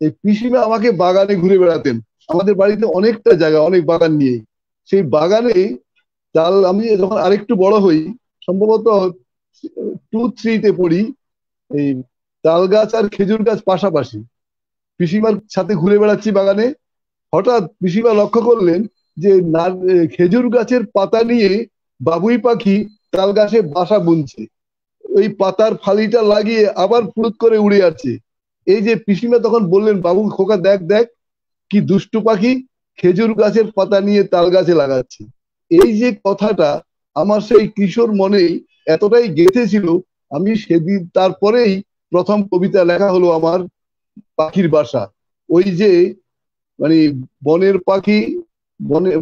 এই পিসিমা আমাকে বাগানে ঘুরে বেড়াতেন। আমাদের বাড়িতে অনেকটা জায়গা, অনেক বাগান নিয়ে, সেই বাগানে আমি যখন আরেকটু বড় হই, সম্ভবত 2-3-তে পড়ি, এই তাল গাছ আর খেজুর গাছ পাশাপাশি, পিসিমার সাথে ঘুরে বেড়াচ্ছি বাগানে। হঠাৎ পিসিমা লক্ষ্য করলেন যে খেজুর গাছের পাতা নিয়ে বাবুই পাখি তাল গাছে বাসা বুনছে, ওই পাতার ফালিটা লাগিয়ে আবার ফুরুত করে উড়ে যাচ্ছে। এই যে পিসিমা তখন বললেন, বাবু খোকা দেখ দেখ, কি দুষ্টু পাখি খেজুর গাছের পাতা নিয়ে তাল গাছে লাগাচ্ছে। এই যে কথাটা আমার সেই কিশোর মনেই এতটাই গেঁথে ছিল, আমি সেদিন তারপরেই প্রথম কবিতা লেখা হলো আমার পাখির বাসা। ওই যে মানে বনের পাখি,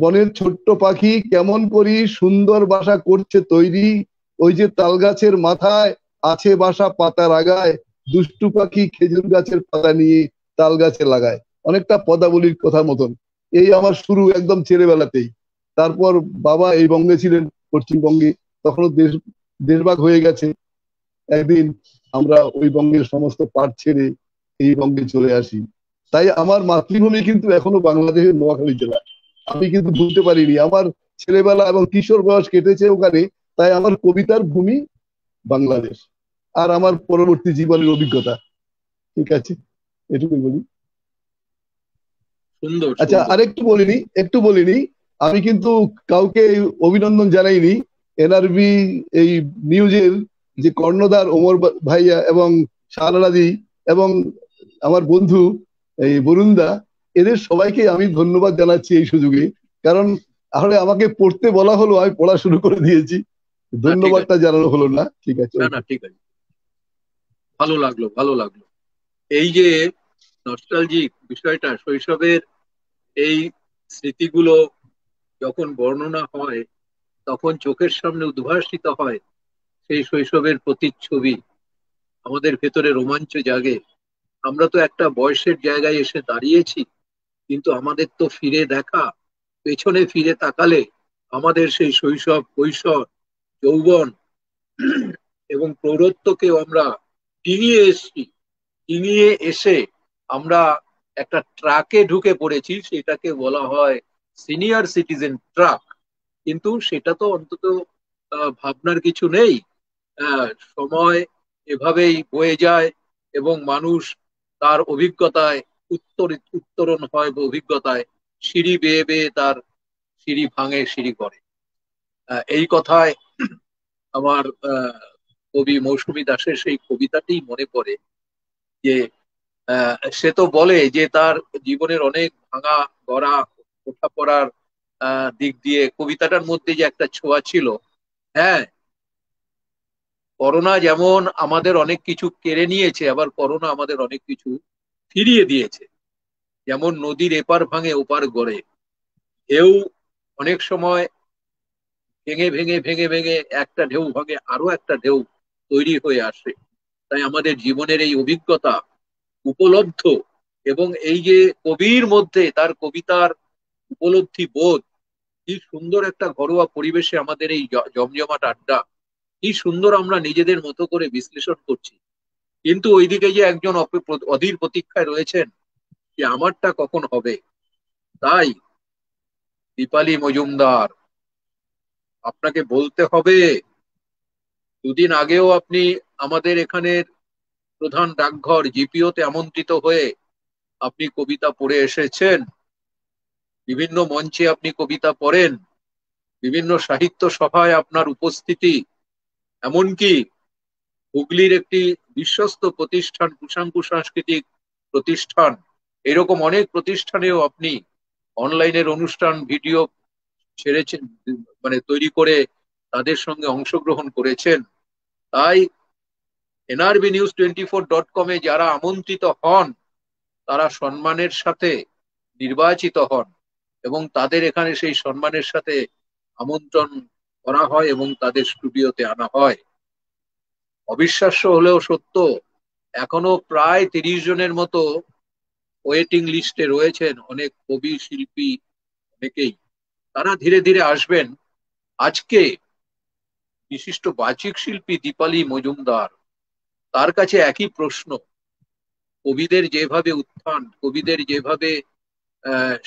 বনের ছোট্ট পাখি কেমন করি সুন্দর বাসা করছে তৈরি, ওই যে তাল গাছের মাথায় আছে বাসা পাতার আগায়, দুষ্টু পাখি খেজুর গাছের পাতা নিয়ে তাল গাছে লাগায়। অনেকটা পদাবলীর কথার মতন। এই আমার শুরু একদম ছেলেবেলাতেই। তারপর বাবা এই বঙ্গে ছিলেন, পশ্চিমবঙ্গে, তখনও দেশভাগ হয়ে গেছে। একদিন আমরা ওই বঙ্গের সমস্ত পাঠ ছেড়ে এই বঙ্গে চলে আসি। তাই আমার মাতৃভূমি কিন্তু এখনো বাংলাদেশের নোয়াখালী জেলা। আমি কিন্তু ভুলতে পারিনি, আমার ছেলেবেলা এবং কিশোর বয়স কেটেছে ওখানে। তাই আমার কবিতার ভূমি বাংলাদেশ, আর আমার পরবর্তী জীবনের অভিজ্ঞতা। ঠিক আছে, এটুকুই বলি। সুন্দর আচ্ছা, সুন্দর। একটু বলিনি, আমি কিন্তু কাউকে অভিনন্দন জানাইনি। এনআরবি এই নিউজের যে কর্ণধার ওমর ভাইয়া এবং শাহরাদি এবং আমার বন্ধু এই বরুণদা, এদের সবাইকে আমি ধন্যবাদ জানাচ্ছি এই সুযোগে। কারণ আসলে আমাকে পড়তে বলা হলো, আমি পড়া শুরু করে দিয়েছি, না ঠিক আছে, ধন্যবাদটা জানানো হলো না। ঠিক আছে, না না ঠিক আছে, ভালো লাগলো ভালো লাগলো। এই যে নস্টালজিক বিষয়টা, শৈশবের এই স্মৃতিগুলো যখন বর্ণনা হয়, তখন চোখের সামনে উদ্ভাসিত হয় সেই শৈশবের প্রতিচ্ছবি, আমাদের ভেতরে রোমাঞ্চ জাগে। আমরা তো একটা বয়সের জায়গায় এসে দাঁড়িয়েছি, কিন্তু আমাদের তো ফিরে দেখা, পেছনে ফিরে তাকালে আমাদের সেই শৈশব, কৈশোর, যৌবন এবং প্রৌঢ়ত্বকেও আমরা ডিঙিয়ে এসেছি। ডিঙিয়ে এসে আমরা একটা ট্রাকে ঢুকে পড়েছি, সেটাকে বলা হয় সিনিয়র সিটিজেন ট্রাক। কিন্তু সেটা তো অন্তত ভাবনার কিছু নেই। সময় এভাবেই বয়ে যায় এবং মানুষ তার অভিজ্ঞতায় উত্তরণ হয়, বা অভিজ্ঞতায় সিঁড়ি বেয়ে বেয়ে তার সিঁড়ি ভাঙে, সিঁড়ি করে। এই কথায় আমার কবি মৌসুমী দাসের সেই কবিতাটি মনে পড়ে, যে সে তো বলে যে তার জীবনের অনেক ভাঙা গড়া ওঠা পড়ার দিক দিয়ে কবিতাটার মধ্যে যে একটা ছোঁয়া ছিল। হ্যাঁ, করোনা যেমন আমাদের অনেক কিছু কেড়ে নিয়েছে, আবার করোনা আমাদের অনেক কিছু ফিরিয়ে দিয়েছে। যেমন নদীর এপার ভাঙে ওপার গড়ে, ঢেউ অনেক সময় ভেঙে ভেঙে ভেঙে ভেঙে একটা ঢেউ ভাঙে, আরো একটা ঢেউ তৈরি হয়ে আসে। তাই আমাদের জীবনের এই অভিজ্ঞতা, উপলব্ধ, এবং এই যে কবির মধ্যে তার কবিতার উপলব্ধি বোধ, কি সুন্দর একটা ঘরোয়া পরিবেশে আমাদের এই জমজমাট আড্ডা, কি সুন্দর আমরা নিজেদের মতো করে বিশ্লেষণ করছি। কিন্তু ওইদিকে যে একজন অধীর প্রতীক্ষায় রয়েছেন যে আমারটা কখন হবে। তাই দীপালি মজুমদার, আপনাকে বলতে হবে, দুদিন আগেও আপনি আমাদের এখানের প্রধান ডাকঘর জিপিওতে আমন্ত্রিত হয়ে আপনি কবিতা পড়ে এসেছেন। বিভিন্ন মঞ্চে আপনি কবিতা পড়েন, বিভিন্ন সাহিত্য সভায় আপনার উপস্থিতি, এমনকি হুগলির একটি বিশ্বস্ত প্রতিষ্ঠান কুশাঙ্কু সাংস্কৃতিক প্রতিষ্ঠান, এরকম অনেক প্রতিষ্ঠানেও আপনি অনলাইনের অনুষ্ঠান ভিডিও ছেড়েছেন, মানে তৈরি করে তাদের সঙ্গে অংশগ্রহণ করেছেন। তাই NRBnews24.com যারা আমন্ত্রিত হন, তারা সম্মানের সাথে নির্বাচিত হন এবং তাদের এখানে সেই সম্মানের সাথে আমন্ত্রণ করা হয় এবং তাদের স্টুডিওতে আনা হয়। অবিশ্বাস্য হলেও সত্য, এখনো প্রায় 30 জনের মতো ওয়েটিং লিস্টে রয়েছেন অনেক কবি শিল্পী, অনেকেই, তারা ধীরে ধীরে আসবেন। আজকে বিশিষ্ট বাচিক শিল্পী দীপালি মজুমদার, তার কাছে একই প্রশ্ন। কবিদের যেভাবে উত্থান, কবিদের যেভাবে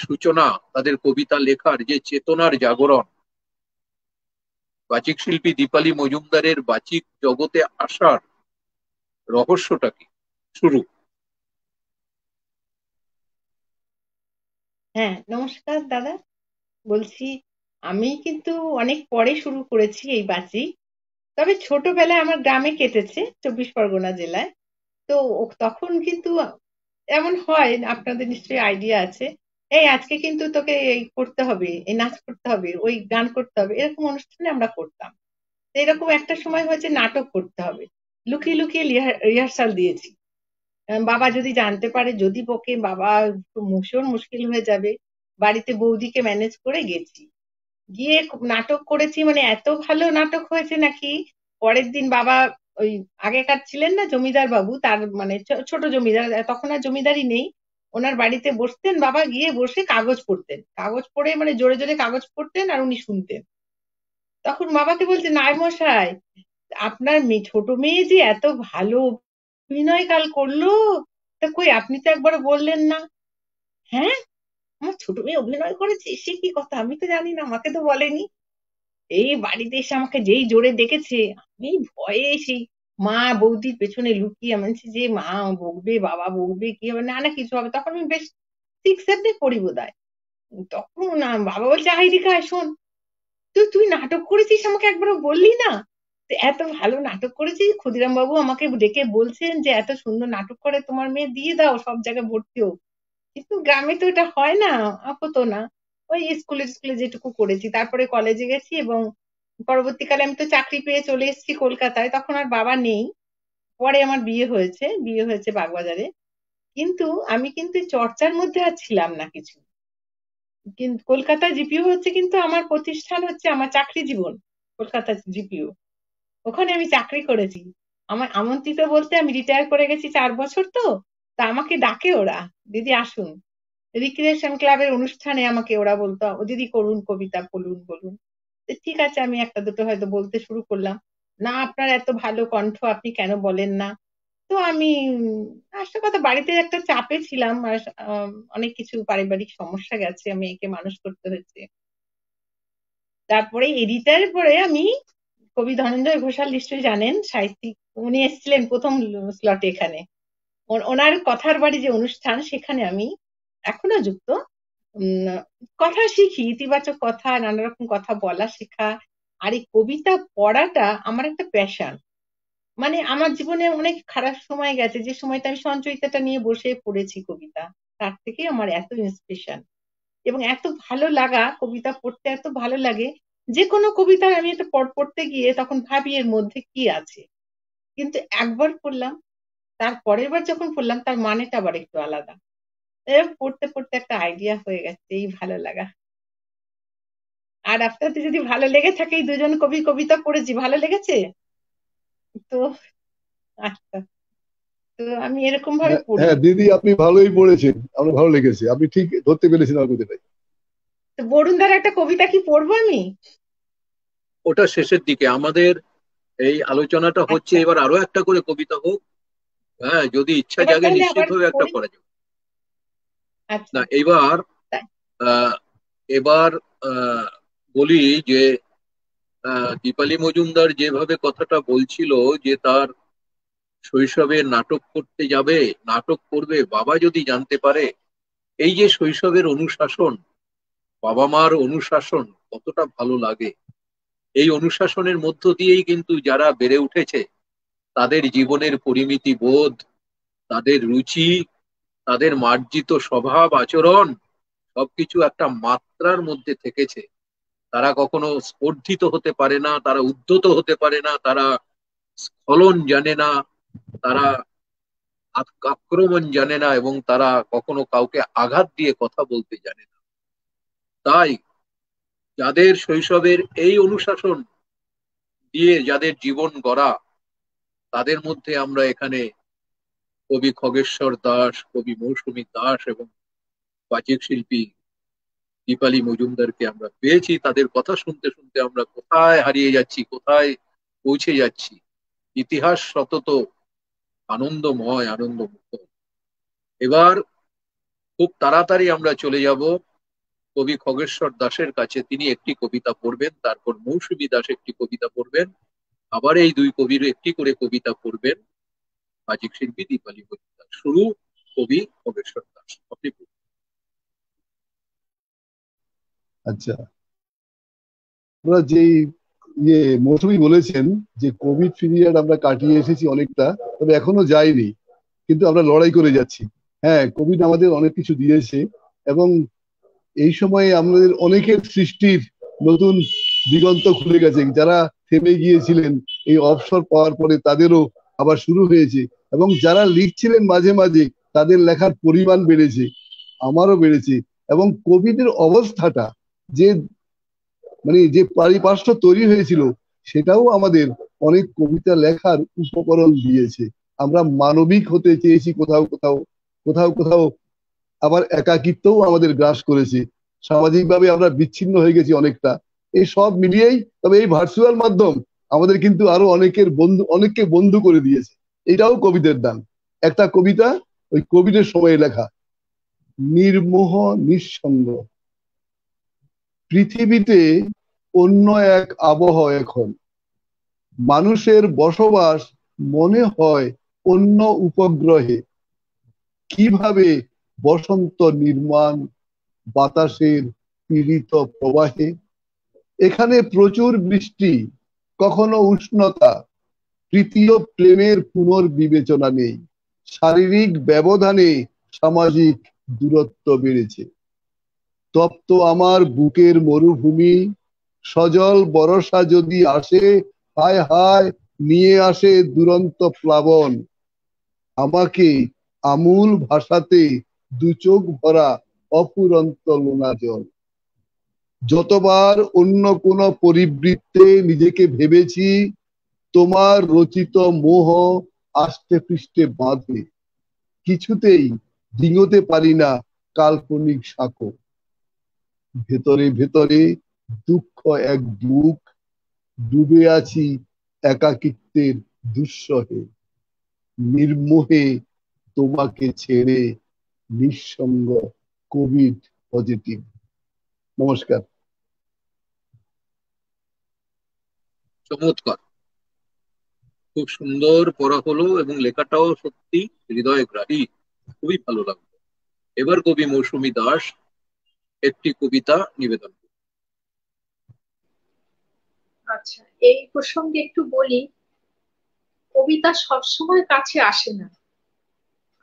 সূচনা, তাদের কবিতা লেখার যে চেতনার জাগরণ, বাচিক শিল্পী দীপালি মজুমদারের বাচিক জগতে আসার রহস্যটা কি? শুরু। হ্যাঁ, নমস্কার দাদা। বলছি, আমি কিন্তু অনেক পরে শুরু করেছি এই বাজি। তবে ছোটবেলায় আমার গ্রামে কেটেছে, 24 পরগনা জেলায়। তো তখন কিন্তু এমন হয়, আপনাদের নিশ্চয়ই আইডিয়া আছে, এই আজকে কিন্তু তোকে এই করতে হবে, এই নাচ করতে হবে, ওই গান করতে হবে, এরকম অনুষ্ঠানে আমরা করতাম। তো এরকম একটা সময় হয়েছে নাটক করতে হবে, লুকিয়ে লুকিয়ে রিহার্সাল দিয়েছি। বাবা যদি জানতে পারে, যদি বকে, বাবা ভীষণ মুশকিল হয়ে যাবে। বাড়িতে বৌদিকে ম্যানেজ করে গেছি, গিয়ে নাটক করেছি, মানে এত ভালো নাটক হয়েছে নাকি পরের দিন বাবা, ওই আগেকার ছিলেন না জমিদার বাবু, তার মানে ছোট জমিদার, তখন আর জমিদারি নেই, ওনার বাড়িতে বসতেন বাবা, গিয়ে বসে কাগজ পড়তেন, কাগজ পড়ে মানে জোরে জোরে কাগজ পড়তেন আর উনি শুনতেন। তখন বাবাকে বলছে, নাই মশাই, আপনার মেয়ে, ছোট মেয়ে যে এত ভালো অভিনয় কাল করলো, তা কই আপনি তো একবারও বললেন না। হ্যাঁ, আমার ছোট মেয়ে অভিনয় করেছে, সে কি কথা, আমি তো জানি না, আমাকে তো বলেনি। এই বাড়িতে এসে আমাকে যেই জোরে দেখেছে, আমি ভয়ে সেই মা বৌদির পেছনে লুকিয়ে, আমি বলছি যে মা বকবে, বাবা বকবে, কি হবে, না না কিছু হবে। তখন আমি বেশ 6-7 পড়ি বোধহয়। তখন বাবা বলছে, আই রিকা শোন, তুই তুই নাটক করেছিস, আমাকে একবারও বললি না। তো এত ভালো নাটক করেছিস, ক্ষুদিরাম বাবু আমাকে ডেকে বলছেন যে এত সুন্দর নাটক করে তোমার মেয়ে, দিয়ে দাও, সব জায়গায় ভর্তি হোক। কিন্তু গ্রামে তো এটা হয় না, হতো না। ওই স্কুলে স্কুলে যেটুকু করেছি, তারপরে কলেজে গেছি, এবং পরবর্তীকালে আমি তো চাকরি পেয়ে চলে এসেছি কলকাতায়, তখন আর বাবা নেই। পরে আমার বিয়ে হয়েছে, বিয়ে হয়েছে বাগবাজারে। কিন্তু আমি কিন্তু এই চর্চার মধ্যে আর ছিলাম না কিছু। কিন্তু কলকাতা জিপিও হচ্ছে কিন্তু আমার প্রতিষ্ঠান, হচ্ছে আমার চাকরি জীবন। কলকাতা জিপিও, ওখানে আমি চাকরি করেছি। আমার আমন্ত্রিত বলতে, আমি রিটায়ার করে গেছি 4 বছর, তো তা আমাকে ডাকে ওরা, দিদি আসুন। রিক্রিয়েশন ক্লাবের অনুষ্ঠানে আমাকে ওরা বলতো, "ও দিদি করুন, কবিতা বলুন বলুন।" তো ঠিক আছে, আমি একটা দুটো হয়তো বলতে শুরু করলাম। না, আপনার এত ভালো কণ্ঠ, আপনি কেন বলেন না? তো আমি আসল কথা, বাড়িতে একটা চাপে ছিলাম, আর অনেক কিছু পারিবারিক সমস্যা গেছে, আমি একে মানুষ করতে হয়েছে। তারপরে এডিটার পরে আমি, কবি ধনঞ্জয় ঘোষাল নিশ্চয়ই জানেন, সাহিত্যিক, উনি এসেছিলেন প্রথম স্লটে এখানে। ওনার কথার বাড়ি যে অনুষ্ঠান, সেখানে আমি এখনো যুক্ত। উম, কথা শিখি, ইতিবাচক কথা, নানা রকম কথা বলা শেখা। আর এই কবিতা পড়াটা আমার একটা প্যাশন। মানে আমার জীবনে অনেক খারাপ সময় গেছে, যে সময়টা আমি সঞ্চয়িতাটা নিয়ে বসে পড়েছি কবিতা, তার থেকে আমার এত ইন্সপিরেশন এবং এত ভালো লাগা, কবিতা পড়তে এত ভালো লাগে। যে কোনো কবিতা আমি একটা পড়তে গিয়ে তখন ভাবি এর মধ্যে কি আছে, কিন্তু একবার পড়লাম, তার পরের বার যখন পড়লাম তার মানেটা আবার একটু আলাদা। এরকম পড়তে পড়তে একটা আইডিয়া হয়ে গেছে, এই ভালো লাগা। আর আপনাদের যদি ভালো লেগে থাকে, এই দুজন কবি কবিতা পড়েছি, ভালো লেগেছে তো। আচ্ছা, তো আমি এরকম ভাবে হ্যাঁ পড়ি। হ্যাঁ দিদি, আপনি ভালোই পড়েছেন, আমার ভালো লেগেছে, আপনি ঠিক ধরতে পেরেছেন আমার কথাটাই। তো বরুণ ধারা একটা কবিতা কি পড়বো আমি? ওটা শেষের দিকে আমাদের এই আলোচনাটা হচ্ছে, আচ্ছা, এবার আরো একটা করে কবিতা হোক। হ্যাঁ, যদি ইচ্ছা এবার জাগে তাহলে নিশ্চিত আবার ভাবে একটা পড়ি। করা যাবে। আচ্ছা, না, এবার তাই। আহ, এবার বলি যে দীপালি মজুমদার যেভাবে কথাটা বলছিল, যে তার শৈশবে নাটক করতে যাবে, নাটক করবে, বাবা যদি জানতে পারে, এই যে শৈশবের অনুশাসন, বাবা মার অনুশাসন কতটা ভালো লাগে। এই অনুশাসনের মধ্য দিয়েই কিন্তু যারা বেড়ে উঠেছে, তাদের জীবনের পরিমিতি বোধ, তাদের রুচি, তাদের মার্জিত স্বভাব আচরণ, সবকিছু একটা মাত্রার মধ্যে থেকেছে। তারা কখনো স্পর্ধিত হতে পারে না, তারা উদ্ধত হতে পারে না, তারা স্খলন জানে না, তারা আক্রমণ জানে না, এবং তারা কখনো কাউকে আঘাত দিয়ে কথা বলতে জানে না। তাই যাদের শৈশবের এই অনুশাসন দিয়ে যাদের জীবন গড়া, তাদের মধ্যে আমরা এখানে কবি খগেশ্বর দাস, কবি মৌসুমী দাস এবং বাচিক শিল্পী দীপালি মজুমদারকে আমরা পেয়েছি। তাদের কথা শুনতে শুনতে আমরা কোথায় হারিয়ে যাচ্ছি, কোথায় পৌঁছে যাচ্ছি। ইতিহাস সতত আনন্দময়, আনন্দমুক্ত। এবার খুব তাড়াতাড়ি আমরা চলে যাব কবি খগেশ্বর দাসের কাছে। তিনি একটি কবিতা পড়বেন, তারপর মৌসুমী দাস একটি কবিতা পড়বেন, আবার এই দুই কবির একটি করে কবিতা পড়বেন বাচিক শিল্পী দীপালি মজুমদার। শুরু কবি খগেশ্বর দাস, আপনি পড়ুন। আচ্ছা, আমরা যেই মৌসুমী বলেছেন যে কোভিড পিরিয়ড আমরা কাটিয়ে এসেছি অনেকটা, তবে এখনো যাইনি, কিন্তু আমরা লড়াই করে যাচ্ছি। হ্যাঁ, কোভিড আমাদের অনেক কিছু দিয়েছে এবং এই সময়ে আমাদের অনেকের সৃষ্টির নতুন দিগন্ত খুলে গেছে। যারা থেমে গিয়েছিলেন এই অবসর পাওয়ার পরে তাদেরও আবার শুরু হয়েছে, এবং যারা লিখছিলেন মাঝে মাঝে তাদের লেখার পরিমাণ বেড়েছে, আমারও বেড়েছে। এবং কোভিডের অবস্থাটা যে যে পারিপার্শ্ব তৈরি হয়েছিল সেটাও আমাদের অনেক কবিতা লেখার উপকরণ দিয়েছে। আমরা মানবিক হতে চেয়েছি কোথাও কোথাও, কোথাও কোথাও আবার একাকিত্বও আমাদের গ্রাস করেছে। সামাজিকভাবে আমরা বিচ্ছিন্ন হয়ে গেছি অনেকটা। এই সব মিলিয়েই তবে এই ভার্চুয়াল মাধ্যম আমাদের কিন্তু আরো অনেককে বন্ধু করে দিয়েছে। এটাও কবিদের দান। একটা কবিতা ওই কোভিডের সময়ে লেখা, নির্মোহ নিঃসঙ্গ। পৃথিবীতে অন্য এক আবহ এখন, মানুষের বসবাস মনে হয় অন্য উপগ্রহে। কিভাবে বসন্ত নির্মাণ বাতাসের পীড়িত প্রবাহে। এখানে প্রচুর বৃষ্টি, কখনো উষ্ণতা, তৃতীয় প্রেমের পুনর্বিবেচনা নেই। শারীরিক ব্যবধানে সামাজিক দূরত্ব বেড়েছে। তপ্ত আমার বুকের মরুভূমি, সজল বরষা যদি আসে, হায় হায় নিয়ে আসে দুরন্ত প্লাবন। আমাকে আমূল ভাষাতে দু চোখ ভরা অফুরন্ত লোনা জল। যতবার অন্য কোন পরিবৃত্তে নিজেকে ভেবেছি, তোমার রচিত মোহ আষ্টে পৃষ্ঠে বাঁধে। কিছুতেই ডিঙোতে পারি না কাল্পনিক সাঁকো। ভেতরে ভেতরে দুঃখ এক বুক, ডুবে আছি একাকিত্বের দুঃসহে। নির্মোহে তোমাকে ছেড়ে, নিঃসঙ্গ, কোভিড পজিটিভ। নমস্কার। চমৎকার, খুব সুন্দর পড়া হলো এবং লেখাটাও সত্যি হৃদয়গ্রাহী, খুবই ভালো লাগলো। এবার কবি মৌসুমী দাস একটি কবিতা নিবেদন করুন। আচ্ছা, এই প্রসঙ্গে একটু বলি, কবিতা সবসময় কাছে আসে না,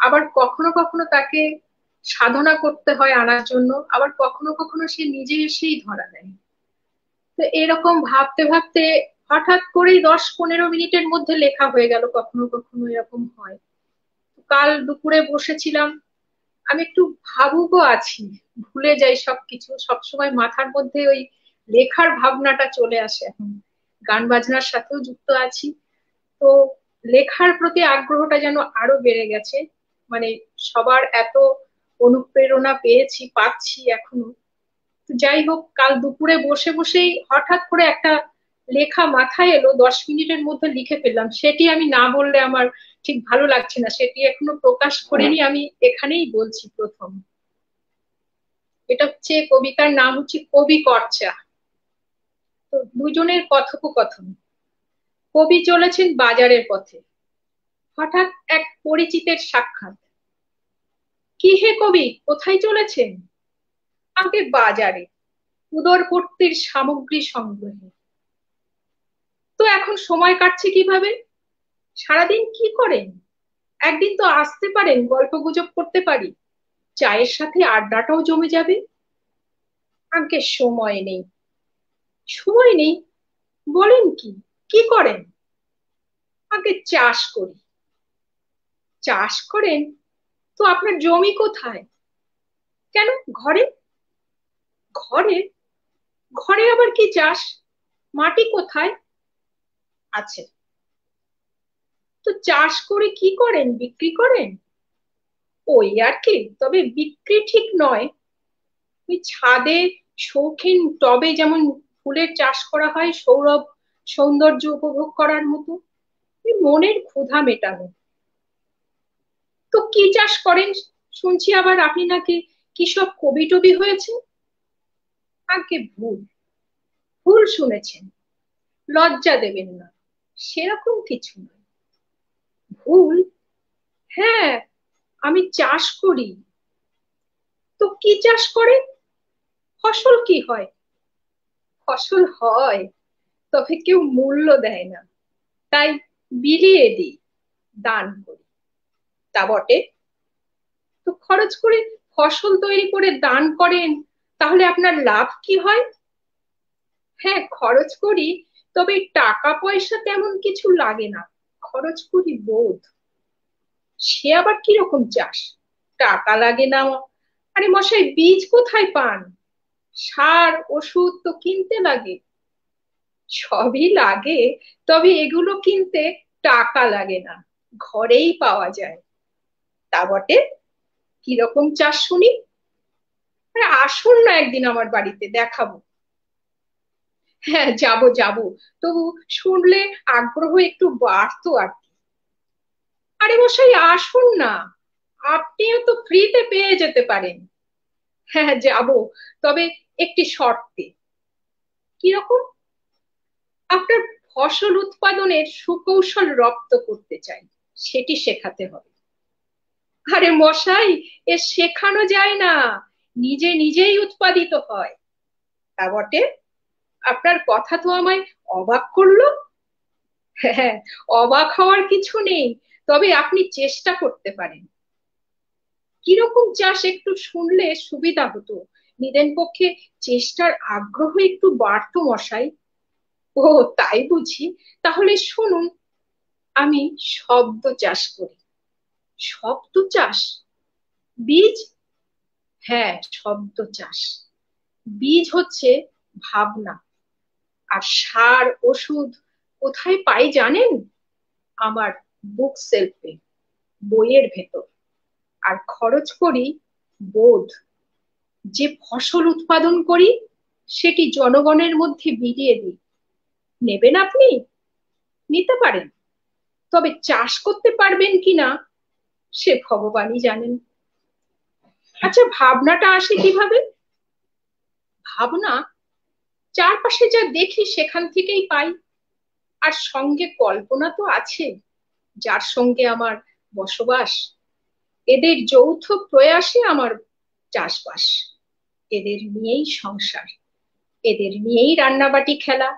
আবার কখনো কখনো তাকে সাধনা করতে হয় আনার জন্য, আবার কখনো কখনো সে নিজে এসেই ধরা দেয়। তো এরকম ভাবতে ভাবতে হঠাৎ করেই 10-15 মিনিটের মধ্যে লেখা হয়ে গেল, কখনো কখনো এরকম হয়। কাল দুপুরে বসেছিলাম, আমি একটু ভাবুকও আছি, ভুলে যাই সবকিছু, সবসময় মাথার মধ্যে ওই লেখার ভাবনাটা চলে আসে। এখন গান বাজনার সাথেও যুক্ত আছি, তো লেখার প্রতি আগ্রহটা যেন আরো বেড়ে গেছে। মানে সবার এত অনুপ্রেরণা পাচ্ছি এখনো। তো যাই হোক, কাল দুপুরে বসে বসেই হঠাৎ করে একটা লেখা মাথায় এলো, 10 মিনিটের মধ্যে লিখে ফেললাম। সেটি আমি না বললে আমার ঠিক ভালো লাগছে না, সেটি এখনো প্রকাশ করিনি, আমি এখানেই বলছি প্রথম। এটা হচ্ছে, কবিতার নাম হচ্ছে কবি করচা। তো দুজনের কথোপকথন। কবি চলেছেন বাজারের পথে, হঠাৎ এক পরিচিতের সাক্ষাৎ। কি হে কবি, কোথায় চলেছেন? আগে বাজারে, উদরপূর্তির সামগ্রী সংগ্রহে। তো এখন সময় কাটছে কিভাবে? সারাদিন কি করেন? একদিন তো আসতে পারেন, গল্প গুজব করতে পারি, চায়ের সাথে আড্ডাটাও জমে যাবে। আগে সময় নেই। সময় নেই বলেন কি? কি করেন? আগে চাষ করি। চাষ করেন? তো আপনার জমি কোথায়? কেন ঘরে? ঘরে? ঘরে আবার কি চাষ? মাটি কোথায়? আছে। তো তো চাষ করে কি করেন, বিক্রি করেন? ওই আর কি, তবে বিক্রি ঠিক নয়। ওই ছাদে শৌখিন টবে যেমন ফুলের চাষ করা হয় সৌন্দর্য উপভোগ করার মতো, ওই মনের ক্ষুধা মেটানো। তো কি চাষ করেন? শুনছি আবার আপনি নাকি কি সব কবি টবি হয়েছে। আগে ভুল, ভুল শুনেছেন। লজ্জা দেবেন না, সেরকম কিছু নয়। ভুল? হ্যাঁ, আমি চাষ করি। তো কি চাষ করেন? ফসল কি হয়? ফসল হয়, তবে কেউ মূল্য দেয় না, তাই বিলিয়ে দিই, দান করি। তা বটে। তো খরচ করে ফসল তৈরি করে দান করেন, তাহলে আপনার লাভ কি হয়? হ্যাঁ, খরচ করি, তবে টাকা পয়সা তেমন কিছু লাগে না। খরচ করি বোধ। সে আবার কিরকম চাষ? টাকা লাগে না? আরে মশাই, বীজ কোথায় পান? সার ওষুধ তো কিনতে লাগে। সবই লাগে, তবে এগুলো কিনতে টাকা লাগে না, ঘরেই পাওয়া যায়। তা বটে। কিরকম চাষ শুনি? আরে আসুন না একদিন আমার বাড়িতে, দেখাবো। হ্যাঁ, যাব যাব। তবু শুনলে আগ্রহ একটু বাড়তো আর কি। আরে মশাই, আসুন না, আপনিও তো ফ্রিতে পেয়ে যেতে পারেন। হ্যাঁ, যাব, তবে একটি শর্তে। কিরকম? আপনার ফসল উৎপাদনের সুকৌশল রপ্ত করতে চাই, সেটি শেখাতে হবে। আরে মশাই, এ শেখানো যায় না, নিজে নিজেই উৎপাদিত হয়। তা বটে। আপনার কথা তো আমায় অবাক করলো। হ্যাঁ, অবাক হওয়ার কিছু নেই, তবে আপনি চেষ্টা করতে পারেন। কিরকম চাষ একটু শুনলে সুবিধা হতো, নিদেন পক্ষে চেষ্টার আগ্রহ একটু বাড়তো মশাই। ও, তাই বুঝি? তাহলে শুনুন। আমি শব্দ চাষ করি। শব্দ চাষ? বীজ? হ্যাঁ, শব্দ চাষ। বীজ হচ্ছে ভাবনা। আর সার ওষুধ কোথায় পাই জানেন? আমার বুক সেলফে, বইয়ের ভেতর। আর খরচ করি বোধ। যে ফসল উৎপাদন করি, সেটি জনগণের মধ্যে বিলিয়ে দিই। নেবেন আপনি? নিতে পারেন, তবে চাষ করতে পারবেন কিনা সে ভগবানই জানেন। আচ্ছা, ভাবনাটা আসে কিভাবে? ভাবনা চারপাশে যা দেখি সেখান থেকেই পাই। আর সঙ্গে কল্পনা তো আছে, যার সঙ্গে আমার বসবাস। এদের যৌথ প্রয়াসে আমার চাষবাস। এদের নিয়েই সংসার, এদের নিয়েই রান্নাবাটি খেলা।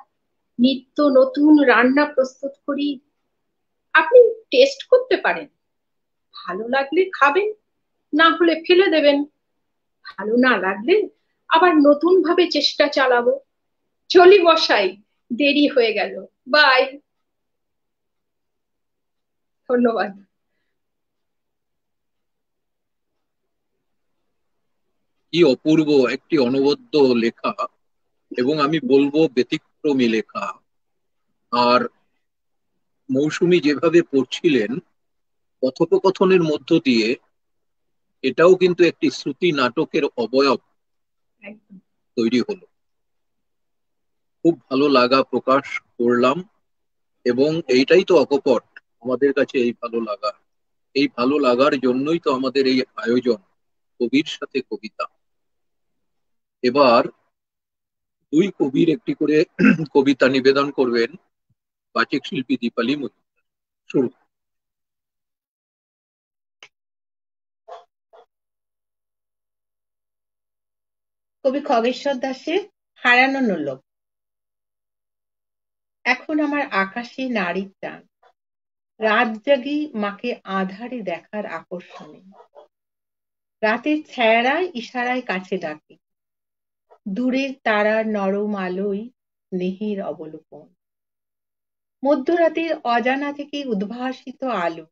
নিত্য নতুন রান্না প্রস্তুত করি। আপনি টেস্ট করতে পারেন, ভালো লাগলে খাবেন, না হলে ফেলে দেবেন। ভালো না লাগলে আবার নতুন ভাবে চেষ্টা চালাবো। চলি মশাই, দেরি হয়ে গেল। বাই। ধন্যবাদ। কি অপূর্ব একটি অনবদ্য লেখা, এবং আমি বলবো ব্যতিক্রমী লেখা। আর মৌসুমী যেভাবে পড়ছিলেন কথোপকথনের মধ্য দিয়ে, এটাও কিন্তু একটি শ্রুতি নাটকের অবয়ব একদম। তৈরি হলো। খুব ভালো লাগা প্রকাশ করলাম, এবং এইটাই তো অকপট আমাদের কাছে, এই ভালো লাগা। এই ভালো লাগার জন্যই তো আমাদের এই আয়োজন, কবির সাথে কবিতা। এবার দুই কবির একটি করে কবিতা নিবেদন করবেন বাচিক শিল্পী দীপালি মজুমদার। শুরু। কবি খগেশ্বর দাসের হারানো নোলক। এখন আমার আকাশে নারীর টান, রাত জাগি মাকে আঁধারে দেখার আকর্ষণে। রাতের ছায়ারায় ইশারায় কাছে ডাকে, দূরের তারার নরম আলোয় স্নেহের অবলোকন। মধ্যরাতের অজানা থেকে উদ্ভাসিত আলো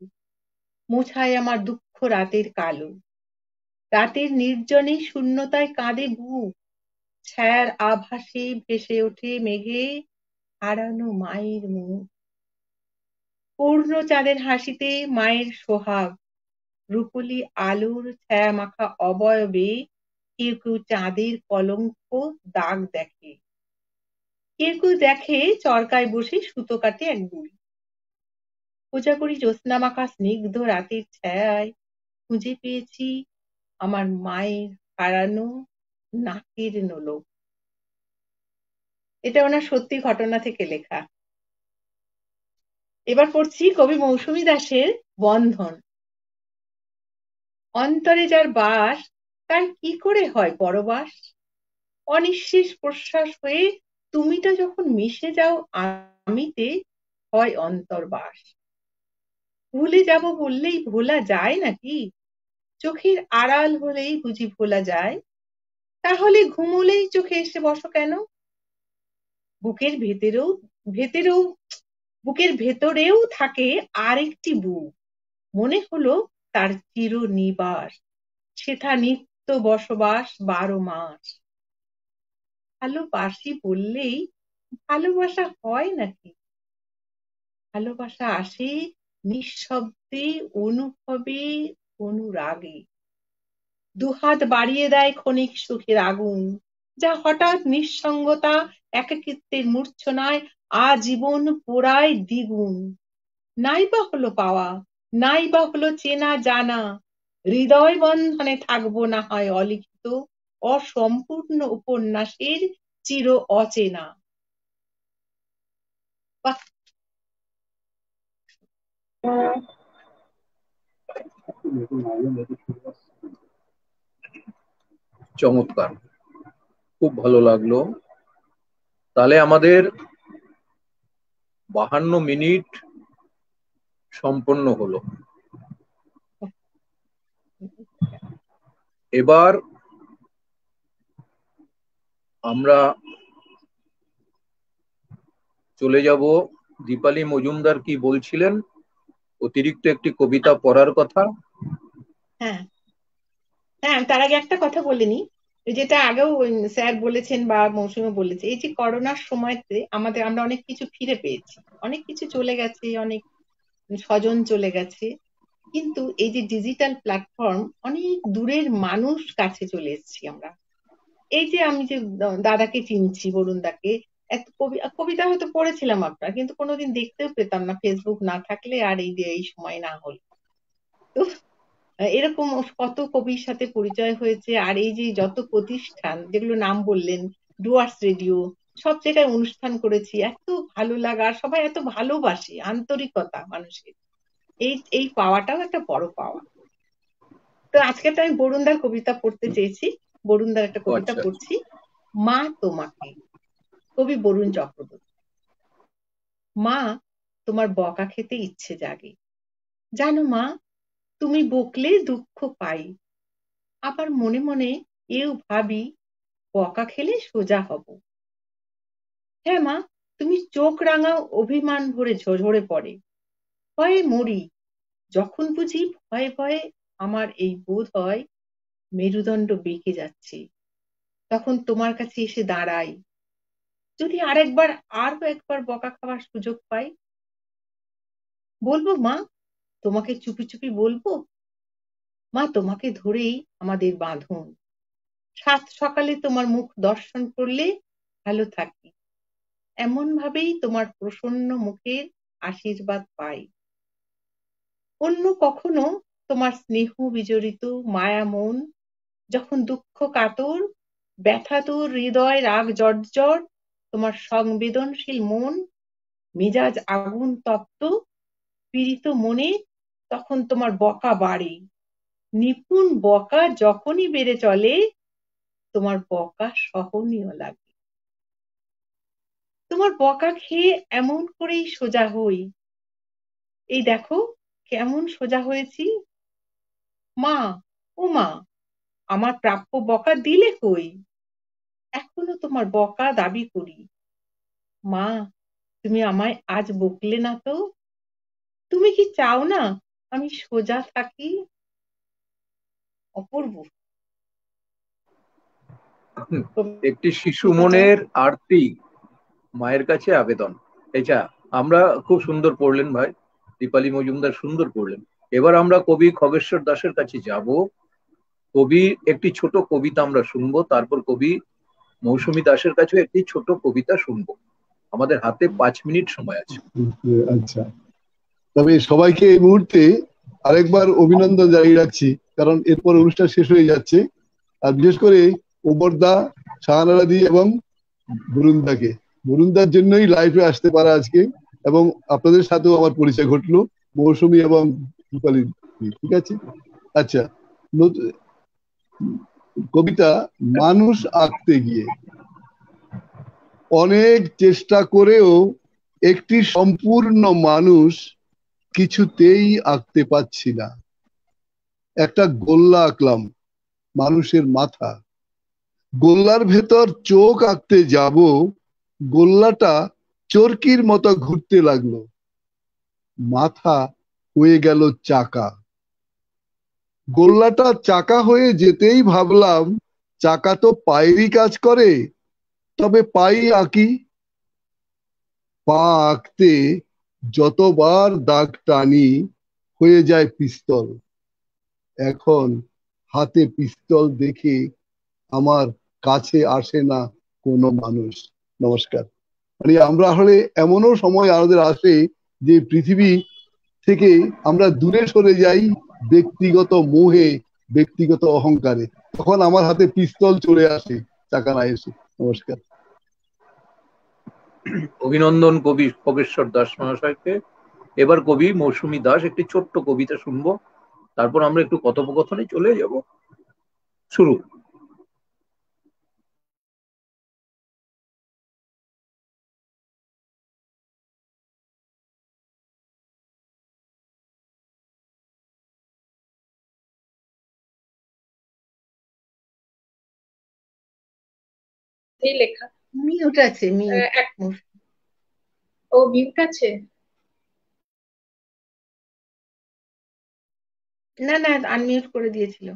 মোছায় আমার দুঃখ রাতের কালো। রাতের নির্জনে শূন্যতায় কাঁদে বুক, ছায়ার আভাসে ভেসে ওঠে মেঘে হারানো মায়ের মুখ। পূর্ণ চাঁদের হাসিতে মায়ের সোহাগ, রূপলি আলোর ছায়া মাখা অবয়বে কেউ কেউ চাঁদের কলঙ্ক দাগ দেখে, কেউ কেউ দেখে চরকায় বসে সুতো কাটে এক বুড়ি। পূজা করি জ্যোৎস্না মাখা স্নিগ্ধ রাতের ছায়ায়, খুঁজে পেয়েছি আমার মায়ের হারানো নাকের নোলক। এটা ওনার সত্যি ঘটনা থেকে লেখা। এবার পড়ছি কবি মৌসুমী দাশের বন্ধন। অন্তরে যার বাস তার কি করে হয় পরবাস? অনিঃশেষ প্রশ্বাস হয়ে তুমিটা যখন মিশে যাও আমিতে, হয় অন্তর্বাস। ভুলে যাব বললেই ভোলা যায় নাকি? চোখের আড়াল হলেই বুঝি ভোলা যায়? তাহলে ঘুমোলেই চোখে এসে বসো কেন? বুকের ভেতরেও ভেতরেও বুকের ভেতরেও থাকে আরেকটি বুক, মনে হলো তার চিরনিবাস, সেথা নিত্য বসবাস 12 মাস। ভালোবাসি বললেই ভালোবাসা হয় নাকি? ভালোবাসা আসে নিঃশব্দে, অনুভবে, অনুরাগে। দুহাত বাড়িয়ে দেয় ক্ষণিক সুখের আগুন, যা হঠাৎ নিঃসঙ্গতা একাকিত্বের মূর্ছনায় আজীবন পোড়ায় দ্বিগুণ। নাইবা হলো পাওয়া, নাইবা হলো চেনা জানা, হৃদয় বন্ধনে থাকবো না হয় অলিখিত অসম্পূর্ণ উপন্যাসের চির অচেনা। বাহ! চমৎকার, খুব ভালো লাগলো। তাহলে আমাদের 52 মিনিট সম্পন্ন হলো। এবার আমরা চলে যাব, দীপালি মজুমদার কি বলছিলেন অতিরিক্ত একটি কবিতা পড়ার কথা। হ্যাঁ হ্যাঁ, তার আগে একটা কথা বলে নি, যেটা আগেও স্যার বলেছেন বা মৌসুমী বলেছে, এই যে করোনার সময়তে আমরা অনেক কিছু ফিরে পেয়েছি, অনেক কিছু চলে গেছে, অনেক স্বজন চলে গেছে, কিন্তু এই যে ডিজিটাল প্ল্যাটফর্ম, অনেক দূরের মানুষ কাছে চলে এসেছি আমরা। এই যে আমি যে দাদাকে চিনছি, বরুণ দাকে, এক কবিতা হয়তো পড়েছিলাম আপনার, কিন্তু কোনোদিন দেখতেও পেতাম না ফেসবুক না থাকলে, আর এই যে এই সময় না হল। তো এরকম কত কবির সাথে পরিচয় হয়েছে, আর এই যে যত প্রতিষ্ঠান যেগুলো নাম বললেন, ডুয়ার্স রেডিও, সব জায়গায় অনুষ্ঠান করেছি, এত ভালো লাগা, আর সবাই এত ভালোবাসে, আন্তরিকতা মানুষের, এই এই পাওয়াটাও একটা বড় পাওয়া। তো আজকে তো আমি বরুণদার কবিতা পড়তে চেয়েছি, বরুণদার একটা কবিতা আচ্ছা, পড়ছি, মা তোমাকে, কবি বরুণ চক্রবর্তী। মা, তোমার বকা খেতে ইচ্ছে জাগে, জানো মা, তুমি বকলে দুঃখ পাই, আবার মনে মনে এও ভাবি বকা খেলে সোজা হব। হ্যাঁ মা, তুমি চোখ রাঙাও অভিমান ভরে ঝরে পড়ে, ভয়ে মরি, যখন বুঝি ভয়ে ভয়ে আমার এই বোধ হয় মেরুদণ্ড বেঁকে যাচ্ছে, তখন তোমার কাছে এসে দাঁড়াই, যদি আরো একবার বকা খাওয়ার সুযোগ পাই। বলবো মা, তোমাকে চুপি চুপি বলবো, মা তোমাকে ধরেই আমাদের বাঁধন, সাত সকালে তোমার মুখ দর্শন করলে ভালো থাকি, এমন ভাবেই তোমার প্রসন্ন মুখের আশীর্বাদ পাই। অন্য কখনো তোমার স্নেহ বিজড়িত মায়া মন যখন দুঃখ কাতর, ব্যথাতুর হৃদয় রাগ জর্জর, তোমার সংবেদনশীল মন মেজাজ আগুন তপ্ত পীড়িত মনে, তখন তোমার বকা বাড়ে, নিপুণ বকা যখনই বেড়ে চলে, তোমার বকা সহনীয় লাগে। তোমার বকা খেয়ে এমন করেই সোজা হই, এই দেখো কেমন সোজা হয়েছি। মা, ও মা, আমার প্রাপ্য বকা দিলে কই, এখনো তোমার বকা দাবি করি। মা, তুমি আমায় আজ বকলে না তো, তুমি কি চাও না আমি সোজা থাকি? অপূর্ব একটি শিশু কবিতাটা। মনের আরতি, মায়ের কাছে আবেদন, এটা আমরা খুব সুন্দর পড়লেন ভাই। দীপালি মজুমদার সুন্দর করলেন। এবার আমরা কবি খগেশ্বর দাসের কাছে যাব। কবি একটি ছোট কবিতা আমরা শুনবো, তারপর কবি মৌসুমী দাসের কাছে একটি ছোট কবিতা শুনবো। আমাদের হাতে 5 মিনিট সময় আছে। আচ্ছা, তবে সবাইকে এই মুহূর্তে আরেকবার অভিনন্দন জানিয়ে রাখছি, কারণ এরপর অনুষ্ঠান শেষ হয়ে যাচ্ছে। আর বিশেষ করে ওবরদা, শাহানারাদি এবং বরুণদার জন্যই লাইভে আসতে পারা আজকে, এবং আপনাদের সাথেও আমার পরিচয় ঘটলো, মৌসুমী এবং রূপালী। ঠিক আছে, আচ্ছা। কবিতা মানুষ আঁকতে গিয়ে। অনেক চেষ্টা করেও একটি সম্পূর্ণ মানুষ কিছুতেই আঁকতে পারছি না। একটা গোল্লা আঁকলাম, মানুষের মাথা। গোল্লার ভেতর চোখ আঁকতে যাব, গোল্লাটা চরকির মতো ঘুরতে লাগলো, মাথা হয়ে গেল চাকা। গোল্লাটা চাকা হয়ে যেতেই ভাবলাম, চাকা তো পায়েরই কাজ করে, তবে পাই আঁকি। পা আঁকতে যতবার দাগ টানি, হয়ে যায় পিস্তল। এখন হাতে পিস্তল দেখে আমার কাছে আসে না কোনো মানুষ। নমস্কার। মানে আমরা হলে এমনও সময় আমাদের আসে যে পৃথিবী থেকে আমরা দূরে সরে যাই ব্যক্তিগত মোহে, ব্যক্তিগত অহংকারে, তখন আমার হাতে পিস্তল চলে আসে, চাকা না এসে। নমস্কার। অভিনন্দন কবি খগেশ্বর দাস মহাশয়কে। এবার কবি মৌসুমী দাস একটি ছোট্ট কবিতা শুনবো, তারপর আমরা একটু কথোপকথনে চলে যাব। শুরু। লেখা মিউট আছে, ও মিউট আছে। না না, আনমিউট করে দিয়েছিল।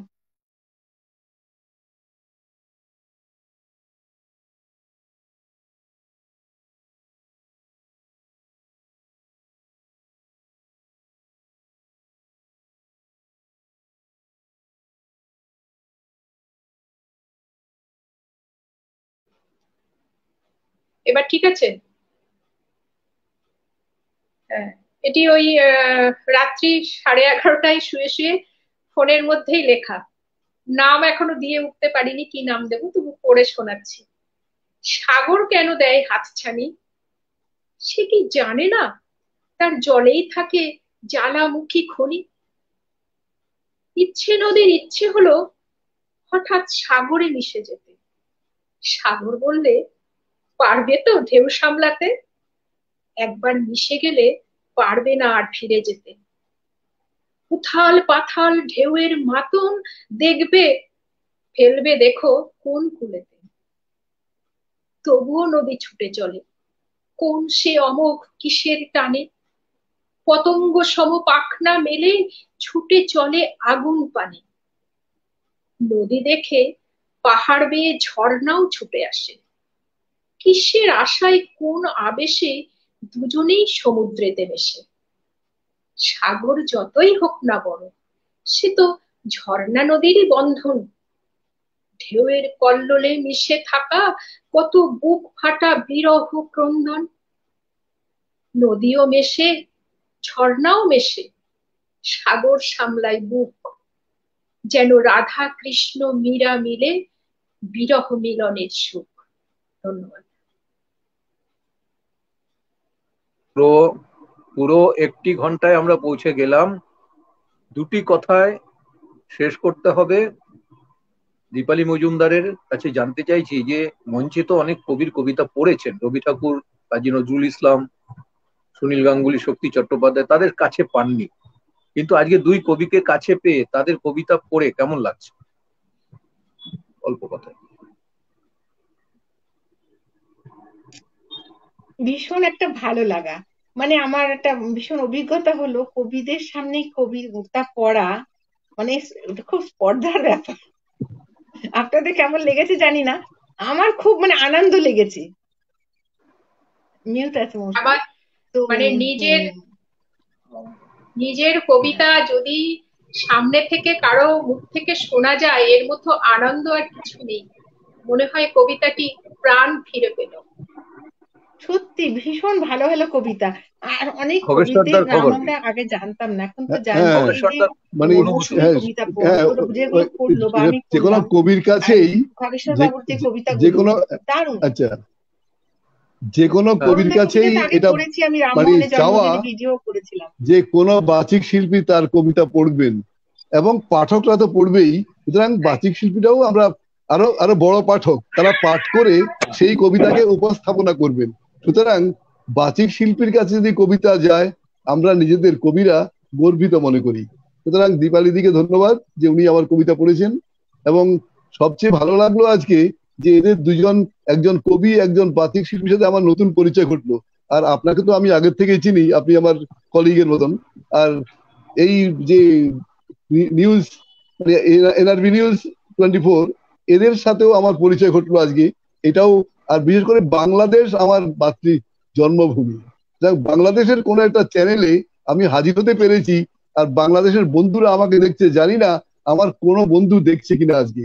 এবার ঠিক আছে? হ্যাঁ, এটি ওই রাত্রি 11:30টায় শুয়ে শুয়ে ফোনের মধ্যেই লেখা। নাম এখনো দিয়ে উঠতে পারিনি, কি নাম দেবো, তবু পড়ে শোনাচ্ছি। সাগর কেন দেয় হাতছানি, সে কি জানে না তার জলেই থাকে জ্বালামুখী খনি। ইচ্ছে নদীর ইচ্ছে হলো হঠাৎ সাগরে মিশে যেতে। সাগর বললে, পারবে তো ঢেউ সামলাতে, একবার মিশে গেলে পারবে না আর ফিরে যেতে। উথাল পাথাল ঢেউয়ের মাতন দেখবে, ফেলবে দেখো কোন কুলেতে। তবুও নদী ছুটে চলে, কোন সে অমোঘ কিসের টানে। পতঙ্গ সম পাখনা মেলে ছুটে চলে আগুন পানে। নদী দেখে পাহাড় বেয়ে ঝর্ণাও ছুটে আসে। কিসের আশায় কোন আবেশে দুজনেই সমুদ্রেতে মেশে। সাগর যতই হোক না বড়, সে তো ঝর্ণা নদীরই বন্ধন। ঢেউয়ের কল্লোলে মিশে থাকা কত বুক ফাটা বিরহ ক্রন্দন। নদীও মেশে, ঝর্ণাও মেশে, সাগর সামলায় বুক, যেন রাধা কৃষ্ণ মীরা মিলে বিরহ মিলনের সুখ। ধন্যবাদ। পুরো 1 ঘন্টায় আমরা পৌঁছে গেলাম। 2টি কথায় শেষ করতে হবে। দীপালি মজুমদারের কাছে জানতে চাইছি যে মঞ্চে তো অনেক কবির কবিতা পড়েছেন, রবি ঠাকুর, কাজী নজরুল ইসলাম, সুনীল গাঙ্গুলি, শক্তি চট্টোপাধ্যায়, তাদের কাছে পাননি, কিন্তু আজকে 2 কবিকে কাছে পেয়ে তাদের কবিতা পড়ে কেমন লাগছে? অল্প কথায়। ভীষণ একটা ভালো লাগা, মানে আমার একটা ভীষণ অভিজ্ঞতা হলো কবিদের সামনে কবিতা পড়া, মানে এটা খুব স্পর্ধার ব্যাপার। আপনাদের কেমন লেগেছে জানি না, আমার খুব মানে আনন্দ লেগেছে। মিউট আছে আবার তো মানে নিজের নিজের কবিতা যদি সামনে থেকে কারো মুখ থেকে শোনা যায়, এর মতো আনন্দ আর কিছু নেই। মনে হয় কবিতাটি প্রাণ ফিরে পেল। সত্যি ভীষণ ভালো ভালো কবিতা। আর অনেক খগেশ কবিদের সর্দার নাম খবর কি? আমরা আগে জানতাম না, এখন তো জানছি। হ্যাঁ, খগেশ এই যে সর্দার মানে অনুভূতি। মৌসুমী হ্যাঁ, কবিতা হ্যাঁ, যেগুলো পড়লো বা আমি যে কোনো পড়লাম, কবির আর কাছেই খগেশ্বর যে বাবুর যে যে যে কবিতাগুলো কোনো দারুণ। আচ্ছা, যে কোনো হ্যাঁ, কবির করুণা কবিতা কাছেই তো আগে এটা পড়েছি আমি, মানে রামমোহনের চাওয়া জন্মদিনে ভিডিও করেছিলাম। যে কোনো বাচিক শিল্পী তার কবিতা পড়বেন এবং পাঠকরা তো পড়বেই, সুতরাং বাচিক শিল্পীরাও আমরা আরো আরো বড় পাঠক, তারা পাঠ করে সেই কবিতাকে উপস্থাপনা করবেন। সুতরাং বাচিক শিল্পীর কাছে যদি কবিতা যায়, আমরা নিজেদের কবিরা গর্বিত মনে করি। সুতরাং দীপালি দিকে ধন্যবাদ যে উনি আমার কবিতা পড়েছেন। এবং সবচেয়ে ভালো লাগলো আজকে যে এদের দুজন, একজন কবি একজন বাচিক শিল্পীর সাথে আমার নতুন পরিচয় ঘটলো। আর আপনাকে তো আমি আগের থেকেই চিনি, আপনি আমার কলিগের মতন। আর এই যে নিউজ, মানে এনআরবি নিউজ 24, এদের সাথেও আমার পরিচয় ঘটলো আজকে, এটাও। আর বিশেষ করে বাংলাদেশ আমার মাতৃ জন্মভূমি, বাংলাদেশের কোন একটা চ্যানেলে আমি হাজির হতে পেরেছি, আর বাংলাদেশের বন্ধুরা আমাকে দেখছে, জানি না আমার কোনো বন্ধু দেখছে কিনা আজকে।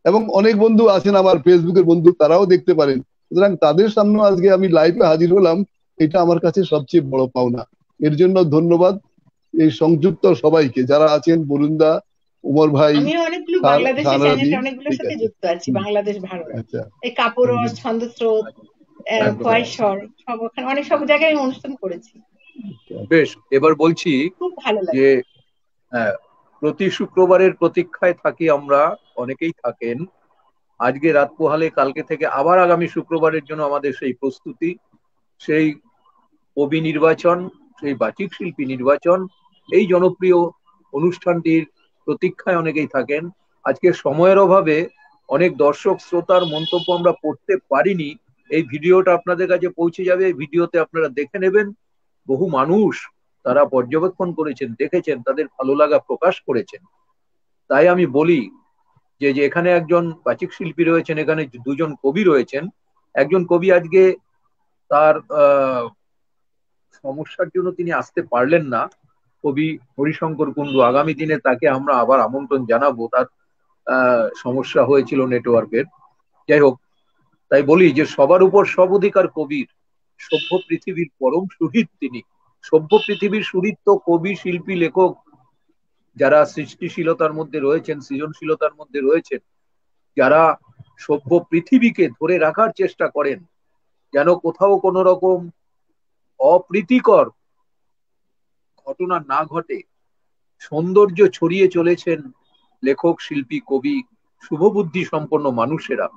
এবং অনেক বন্ধু আছেন আমার ফেসবুকের বন্ধু, তারাও দেখতে পারেন। সুতরাং তাদের সামনে আজকে আমি লাইভে হাজির হলাম, এটা আমার কাছে সবচেয়ে বড় পাওনা। এর জন্য ধন্যবাদ এই সংযুক্ত সবাইকে যারা আছেন, বরুণদা, উমর ভাই, আমিও অনেকগুলো বাংলাদেশের সানারাদি। চ্যানেল অনেকগুলোর ঠিক সাথে আছে। যুক্ত আছি, বাংলাদেশ ভারত, আচ্ছা। এই কাপরস, ছন্দস্রোত, একদম একদম। ভয়েশ্বর, সব ওখানে অনেক সব জায়গায় আমি অনুষ্ঠান করেছি। বেশ, এবার বলছি খুব ভালো যে লাগে। হ্যাঁ, প্রতি শুক্রবারের প্রতীক্ষায় থাকি আমরা, অনেকেই থাকেন। আজকে রাত পোহালে কালকে থেকে আবার আগামী শুক্রবারের জন্য আমাদের সেই প্রস্তুতি, সেই কবি নির্বাচন, সেই বাচিক শিল্পী নির্বাচন, এই জনপ্রিয় অনুষ্ঠানটির প্রতীক্ষায় অনেকেই থাকেন। আজকে সময়ের অভাবে অনেক দর্শক শ্রোতার মন্তব্য আমরা পড়তে পারিনি। এই ভিডিওটা আপনাদের কাছে পৌঁছে যাবে, এই ভিডিওতে আপনারা দেখে নেবেন। বহু মানুষ তারা পর্যবেক্ষণ করেছেন, দেখেছেন, তাদের ভালো লাগা প্রকাশ করেছেন। তাই আমি বলি যে যে এখানে একজন বাচিক শিল্পী রয়েছেন, এখানে দুজন কবি রয়েছেন। একজন কবি আজকে তার সমস্যার জন্য তিনি আসতে পারলেন না, কবি হরিশঙ্কর কুন্ডু। আগামী দিনে তাকে আমরা আবার আমন্ত্রণ জানাবো, তার সমস্যা হয়েছিল নেটওয়ার্কের। যাই হোক, তাই বলি যে সবার উপর সব অধিকার কবির, সভ্য পৃথিবীর পরম সুহৃদ তিনি। সভ্য পৃথিবীর সুহৃদ তো কবি, শিল্পী, লেখক, যারা সৃষ্টিশীলতার মধ্যে রয়েছেন, সৃজনশীলতার মধ্যে রয়েছেন, যারা সভ্য পৃথিবীকে ধরে রাখার চেষ্টা করেন, যেন কোথাও কোনো রকম অপ্রীতিকর ঘটনা না ঘটে, সৌন্দর্য ছড়িয়ে চলেছেন লেখক, শিল্পী, কবি, শুভবুদ্ধি সম্পন্ন মানুষেরা।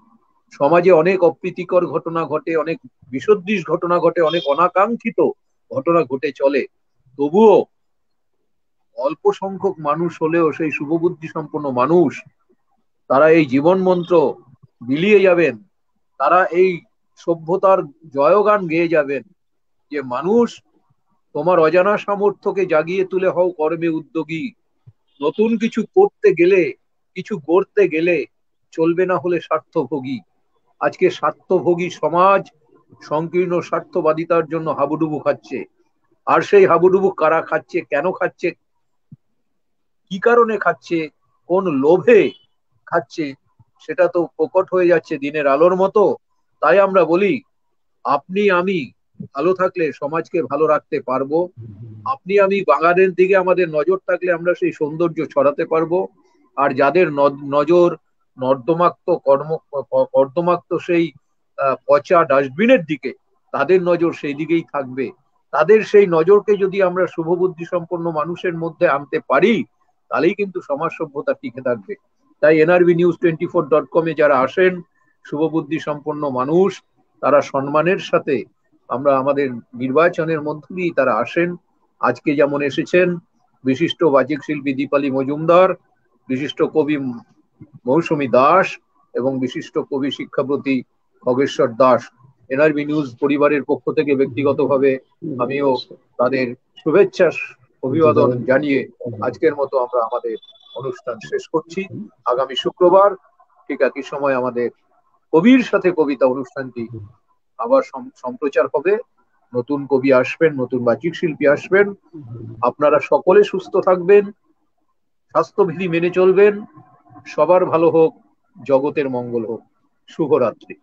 সমাজে অনেক অপ্রীতিকর ঘটনা ঘটে, অনেক বিষদৃশ ঘটনা ঘটে, অনেক অনাকাঙ্ক্ষিত ঘটনা ঘটে চলে, তবুও অল্প সংখ্যক মানুষ হলেও সেই শুভবুদ্ধি সম্পন্ন মানুষ, তারা এই জীবন মন্ত্র বিলিয়ে যাবেন, তারা এই সভ্যতার জয়গান গেয়ে যাবেন যে মানুষ, তোমার অজানা সামর্থ্যকে জাগিয়ে তুলে হও কর্মে উদ্যোগী। নতুন কিছু করতে গেলে, কিছু গড়তে গেলে চলবে না হলে স্বার্থভোগী। আজকে স্বার্থভোগী সমাজ সংকীর্ণ স্বার্থবাদিতার জন্য হাবুডুবু খাচ্ছে। আর সেই হাবুডুবু কারা খাচ্ছে, কেন খাচ্ছে, কি কারণে খাচ্ছে, কোন লোভে খাচ্ছে, সেটা তো প্রকট হয়ে যাচ্ছে দিনের আলোর মতো। তাই আমরা বলি, আপনি আমি ভালো থাকলে সমাজকে ভালো রাখতে পারবো। আপনি আমি বাগানের দিকে আমাদের নজর থাকলে আমরা সেই সৌন্দর্য ছড়াতে পারবো। আর যাদের নজর নর্দমাক্ত কর্দমাক্ত সেই পচা ডাস্টবিনের দিকে, তাদের নজর সেই দিকেই থাকবে। তাদের সেই নজরকে যদি আমরা শুভবুদ্ধি সম্পন্ন মানুষের মধ্যে আনতে পারি, তাহলেই কিন্তু সমাজ সভ্যতা টিকে থাকবে। তাই nrvnews24.com যারা আসেন, শুভবুদ্ধি সম্পন্ন মানুষ, তারা সম্মানের সাথে, আমরা আমাদের নির্বাচনের মধ্য দিয়েই তারা আসেন। আজকে যেমন এসেছেন বিশিষ্ট বাচিক শিল্পী দীপালি মজুমদার, বিশিষ্ট কবি মৌসুমী দাস এবং বিশিষ্ট কবি শিক্ষাপ্রতি খগেশ্বর দাস। এনআরবি নিউজ পরিবারের পক্ষ থেকে ব্যক্তিগতভাবে আমিও তাদের শুভেচ্ছা অভিবাদন জানিয়ে আজকের মতো আমরা আমাদের অনুষ্ঠান শেষ করছি। আগামী শুক্রবার ঠিক একই সময় আমাদের কবির সাথে কবিতা অনুষ্ঠানটি আবার সম্প্রচার হবে। নতুন কবি আসবেন, নতুন বাচিক শিল্পী আসবেন। আপনারা সকলে সুস্থ থাকবেন, স্বাস্থ্যবিধি মেনে চলবেন। সবার ভালো হোক, জগতের মঙ্গল হোক। শুভরাত্রি।